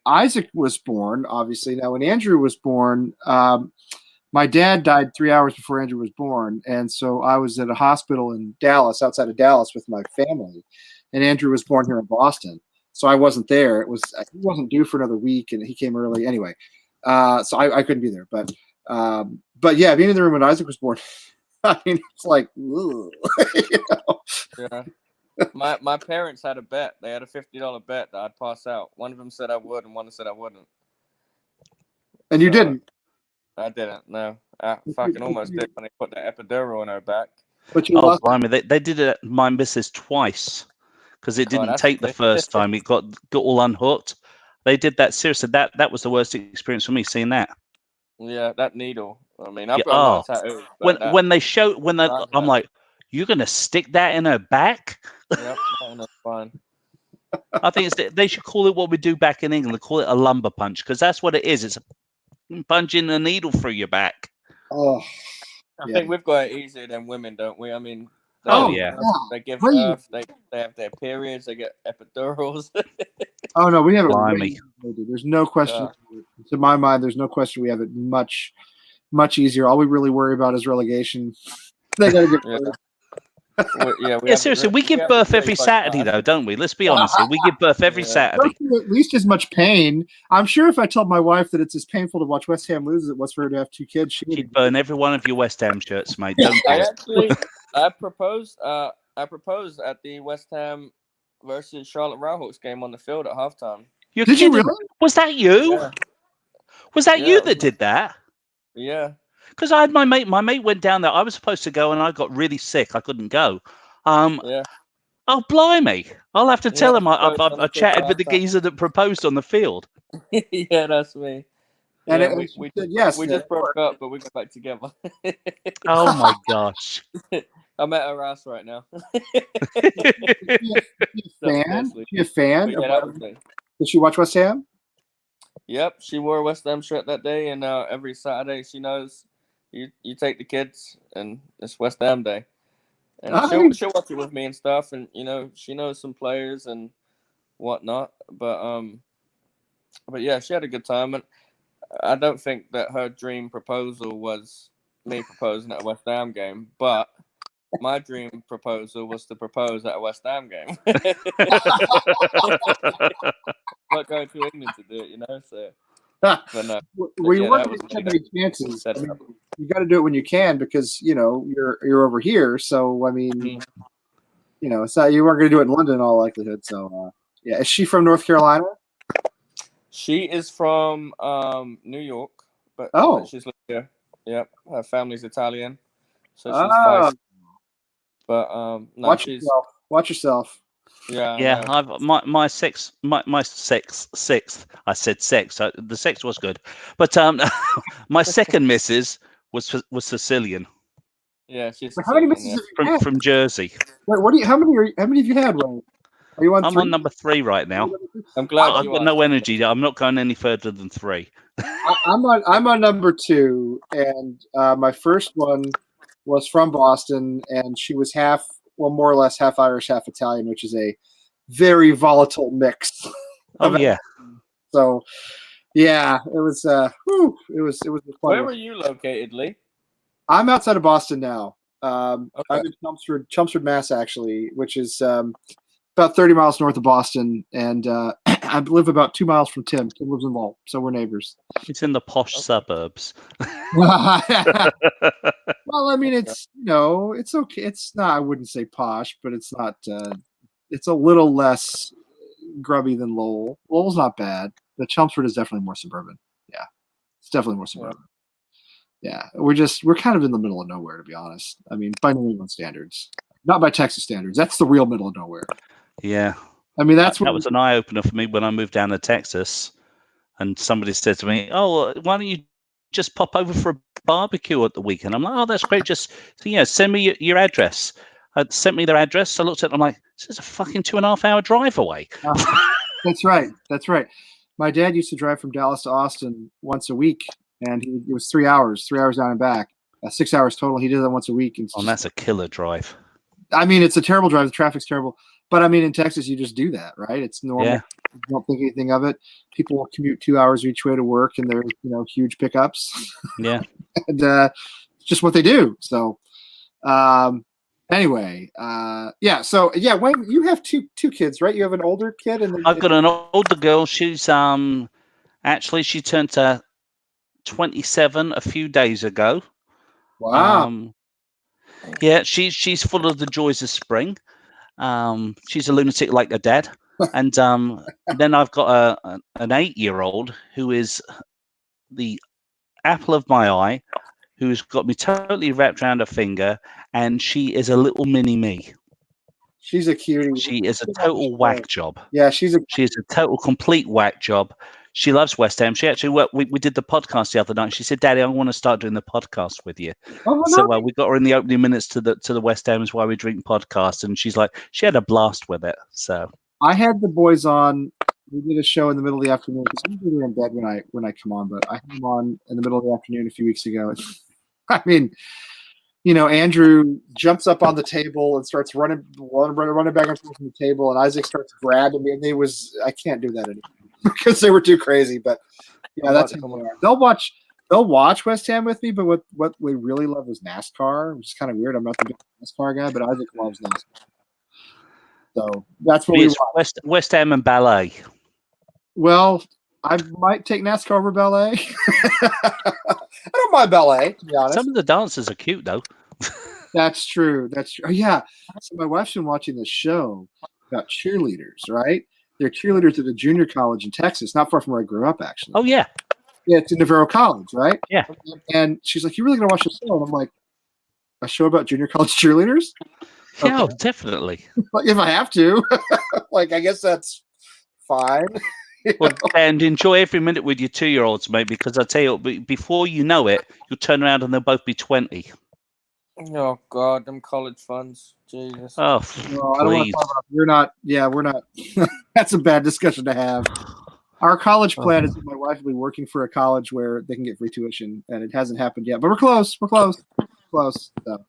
S2: Isaac was born, obviously. Now, when Andrew was born, my dad died 3 hours before Andrew was born. And so I was at a hospital in Dallas, outside of Dallas, with my family. And Andrew was born here in Boston. So I wasn't there. He wasn't due for another week, and he came early anyway. So I couldn't be there. But yeah, being in the room when Isaac was born, I mean, it's like, ugh, you know?
S3: Yeah. My parents had a bet. They had a $50 bet that I'd pass out. One of them said I would, and one said I wouldn't.
S2: And you
S3: So,
S2: didn't.
S3: I didn't. No, I fucking almost did when they put the epidural in her back.
S2: But you
S1: Oh,
S2: lost.
S1: blimey. They did it at my missus twice because it didn't
S3: that's
S1: take the
S3: good.
S1: first time. It got all unhooked. They did that. Seriously, that was the worst experience for me, seeing that.
S3: Yeah, that needle. I mean, I've
S1: Yeah,
S3: got a lot of tattoos.
S1: When I'm like, you're gonna stick that in her back?
S3: Yep, that's fine.
S1: I think they should call it what we do back in England. They call it a lumbar punch because that's what it is. It's punching a needle through your back.
S2: Oh,
S3: I think we've got it easier than women, don't we? I mean,
S1: yeah.
S3: They give birth. They have their periods. They get epidurals.
S2: Oh no, we have it.
S1: Blimey.
S2: There's no question. To my mind, there's no question we have it much easier. All we really worry about is relegation. They gotta get birth.
S1: Seriously, we give birth every Saturday, though, don't we? Let's be honest here. We give birth every Saturday.
S2: At least as much pain. I'm sure if I told my wife that it's as painful to watch West Ham lose as it was for her to have two kids,
S1: she'd burn every one of your West Ham shirts, mate. Don't do it.
S3: I proposed at the West Ham versus Charlotte Railhawks game on the field at halftime.
S2: Did you really?
S1: Was that you?
S3: Yeah.
S1: Was that you that did that?
S3: Yeah.
S1: Because I had my mate went down there. I was supposed to go, and I got really sick. I couldn't go.
S3: Yeah.
S1: Oh, blimey! I'll have to tell him I chatted with the geezer that proposed on the field.
S3: Yeah, that's me.
S2: And
S3: yeah,
S2: we said yes.
S3: We just broke up, but we got back together.
S1: Oh my gosh!
S3: I'm at her house right now.
S2: You a fan?
S3: Yeah,
S2: did she watch West Ham?
S3: Yep, she wore a West Ham shirt that day, and every Saturday she knows you take the kids, and it's West Ham Day, and she'll watch it with me and stuff, and she knows some players and whatnot, but yeah, she had a good time, and I don't think that her dream proposal was me proposing at a West Ham game, but my dream proposal was to propose at a West Ham game. Not going to England to do it, so. But no.
S2: We weren't taking any chances. I mean, you got to do it when you can because you're over here. So I mean, it's not, you weren't going to do it in London in all likelihood. So yeah, is she from North Carolina?
S3: She is from New York, but she's lived here. Yep, her family's Italian, so she's feisty. But no,
S2: watch yourself.
S3: Yeah.
S1: My sixth. I said sex. So the sex was good, but my second missus was Sicilian.
S3: Yeah, she's.
S2: How many misses have you had?
S1: From Jersey?
S2: Wait, how many have you had, Ray? Are you on?
S1: I'm
S2: 3?
S1: on number 3 right now.
S3: I'm glad
S1: I've got no energy. I'm not going any further than 3.
S2: I'm on number 2, and my first one was from Boston, and she was more or less half Irish, half Italian, which is a very volatile mix.
S1: Oh yeah.
S2: So, Yeah, it was. It was.
S3: Where were you located, Lee?
S2: I'm outside of Boston now. I'm
S3: Okay.
S2: in Chelmsford, Mass, actually, which is about 30 miles north of Boston, and I live about 2 miles from Tim. Tim lives in Lowell, so we're neighbors.
S1: It's in the posh suburbs.
S2: Well, I mean, it's it's okay. It's not. I wouldn't say posh, but it's not. It's a little less grubby than Lowell. Lowell's not bad, but Chelmsford is definitely more suburban. Yeah, it's definitely more suburban. Yeah, we're kind of in the middle of nowhere, to be honest. I mean, by New England standards, not by Texas standards. That's the real middle of nowhere.
S1: Yeah.
S2: I mean, that
S1: was an eye opener for me when I moved down to Texas, and somebody said to me, "Oh, why don't you just pop over for a barbecue at the weekend?" I'm like, "Oh, that's great. Just send me your address." Sent me their address. I looked at it. I'm like, "This is a fucking 2.5 hour drive away."
S2: That's right. That's right. My dad used to drive from Dallas to Austin once a week, and it was 3 hours down and back, 6 hours total. He did that once a week. And
S1: that's a killer drive.
S2: I mean, it's a terrible drive. The traffic's terrible. But I mean, in Texas, you just do that, right? It's normal.
S1: Yeah.
S2: You don't think anything of it. People will commute 2 hours each way to work, and they're huge pickups.
S1: Yeah.
S2: And it's just what they do. So, anyway, yeah. So yeah, Wayne, you have two kids, right? You have an older kid, and
S1: I've got an older girl. She's actually she turned 27 a few days ago.
S2: Wow.
S1: Yeah, she's full of the joys of spring. She's a lunatic like her dad. And then I've got an 8-year-old who is the apple of my eye, who's got me totally wrapped around her finger, and she is a little mini me.
S2: She's a cutie.
S1: She is a total whack job.
S2: Yeah, she is
S1: a total complete whack job. She loves West Ham. She actually we did the podcast the other night. She said, "Daddy, I want to start doing the podcast with you."
S2: Oh,
S1: so we got her in the opening minutes to the West Ham's Why We Drink podcast, and she's like, she had a blast with it. So
S2: I had the boys on. We did a show in the middle of the afternoon because I'm usually in bed when I come on, but I had them on in the middle of the afternoon a few weeks ago. I mean, Andrew jumps up on the table and starts running back and forth from the table, and Isaac starts grabbing me, and I can't do that anymore because they were too crazy. But yeah, that's how they are. They'll watch West Ham with me, but what we really love is NASCAR, which is kind of weird. I'm not the big NASCAR guy, but Isaac loves NASCAR. So that's what we watch.
S1: West Ham and ballet.
S2: Well, I might take NASCAR over ballet. I don't mind ballet, to be honest.
S1: Some of the dancers are cute, though.
S2: That's true. Oh, yeah. So my wife's been watching this show about cheerleaders, right? They're cheerleaders at a junior college in Texas, not far from where I grew up, actually.
S1: Oh, yeah.
S2: Yeah, it's in Navarro College, right?
S1: Yeah.
S2: And she's like, "You really gonna watch the show?" And I'm like, "A show about junior college cheerleaders?"
S1: Yeah, okay. Definitely.
S2: Like, if I have to, like, I guess that's fine.
S1: Well, and enjoy every minute with your 2-year-olds, mate, because I tell you, before you know it, you'll turn around and they'll both be 20.
S3: Oh God, them college funds, Jesus.
S1: Oh,
S2: no, I don't want to talk about. We're not. Yeah, we're not. That's a bad discussion to have. Our college plan is that my wife will be working for a college where they can get free tuition, and it hasn't happened yet. But we're close. We're close. So,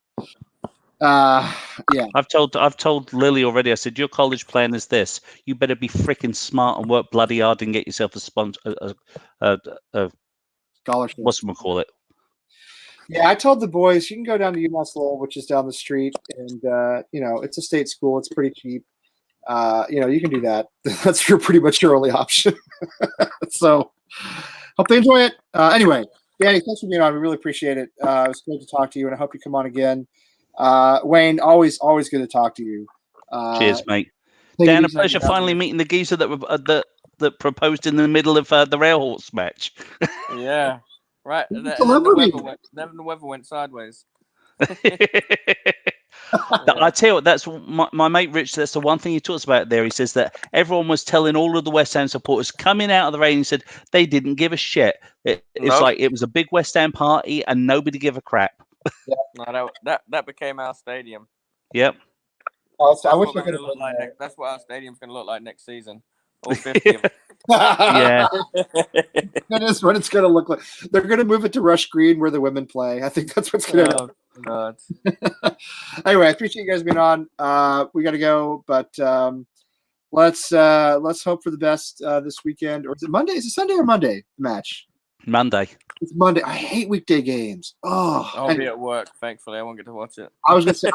S2: yeah.
S1: I've told Lily already. I said, your college plan is this. You better be freaking smart and work bloody hard and get yourself a
S2: scholarship.
S1: What's we call it?
S2: Yeah, I told the boys you can go down to UMass Lowell, which is down the street, and it's a state school. It's pretty cheap. You can do that. That's pretty much your only option. So, hope they enjoy it. Anyway, Danny, thanks for being on. We really appreciate it. It was great to talk to you, and I hope you come on again. Wayne, always good to talk to you.
S1: Cheers, mate. Dan, a pleasure finally meeting the geezer that proposed in the middle of the rail horse match.
S3: Yeah, right. Then the weather went sideways.
S1: I tell you what, that's my mate Rich. That's the one thing he talks about there. He says that everyone was telling all of the West Ham supporters coming out of the rain. He said they didn't give a shit. It's like it was a big West Ham party and nobody gave a crap.
S3: Yeah, no, that became our stadium.
S1: Yep.
S2: I wish I could have
S3: looked like that's what our stadium's going to look like next season. All 50 of them.
S1: Yeah.
S2: That is what it's going to look like. They're going to move it to Rush Green where the women play. I think that's what's going to happen.
S3: God.
S2: Anyway, I appreciate you guys being on. We got to go, but let's hope for the best this weekend. Or is it Monday? Is it Sunday or Monday match?
S1: Monday.
S2: It's Monday. I hate weekday games. Oh,
S3: I'll be at work. Thankfully, I won't get to watch it.
S2: I was gonna say,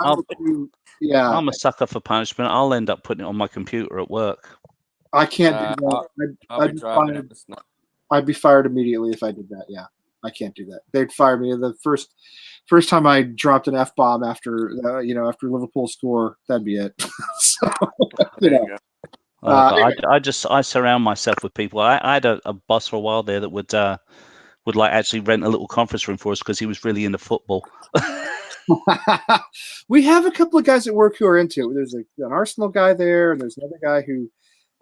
S2: yeah.
S1: I'm a sucker for punishment. I'll end up putting it on my computer at work.
S2: I can't do that.
S3: I'll be driving at the snap.
S2: I'd be fired immediately if I did that. Yeah, I can't do that. They'd fire me. The first time I dropped an F-bomb after after Liverpool score, that'd be it. So,
S1: I surround myself with people. I had a boss for a while there that would like actually rent a little conference room for us because he was really into football.
S2: We have a couple of guys at work who are into it. There's an Arsenal guy there, and there's another guy who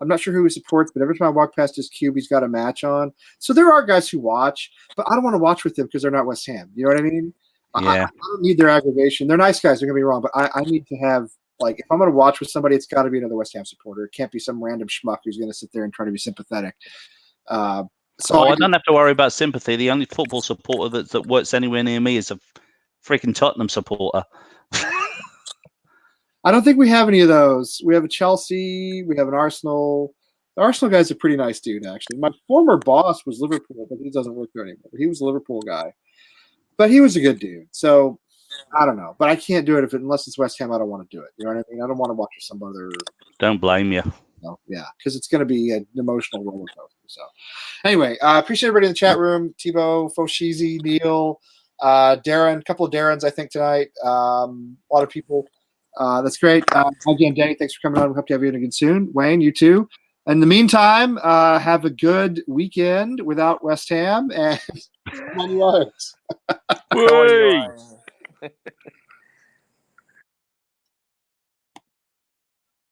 S2: I'm not sure who he supports, but every time I walk past his cube, he's got a match on. So there are guys who watch, but I don't want to watch with them because they're not West Ham. You know what I mean?
S1: Yeah.
S2: I don't need their aggravation. They're nice guys. Don't get me wrong, but I need to have, like, if I'm going to watch with somebody, it's got to be another West Ham supporter. It can't be some random schmuck who's going to sit there and try to be sympathetic. I
S1: don't have to worry about sympathy. The only football supporter that works anywhere near me is a freaking Tottenham supporter.
S2: I don't think we have any of those. We have a Chelsea. We have an Arsenal. The Arsenal guy's a pretty nice dude, actually. My former boss was Liverpool, but he doesn't work there anymore. He was a Liverpool guy. But he was a good dude. So, I don't know. But I can't do it unless it's West Ham. I don't want to do it. You know what I mean? I don't want to watch with some other.
S1: Don't blame you.
S2: No, yeah, because it's going to be an emotional roller coaster. So, anyway, appreciate everybody in the chat room. Tebow, Foshizi, Neil, Darren, a couple of Darrens, I think, tonight. A lot of people. That's great. Again, Danny, thanks for coming on. We hope to have you in again soon. Wayne, you too. In the meantime, have a good weekend without West Ham and 20 yards.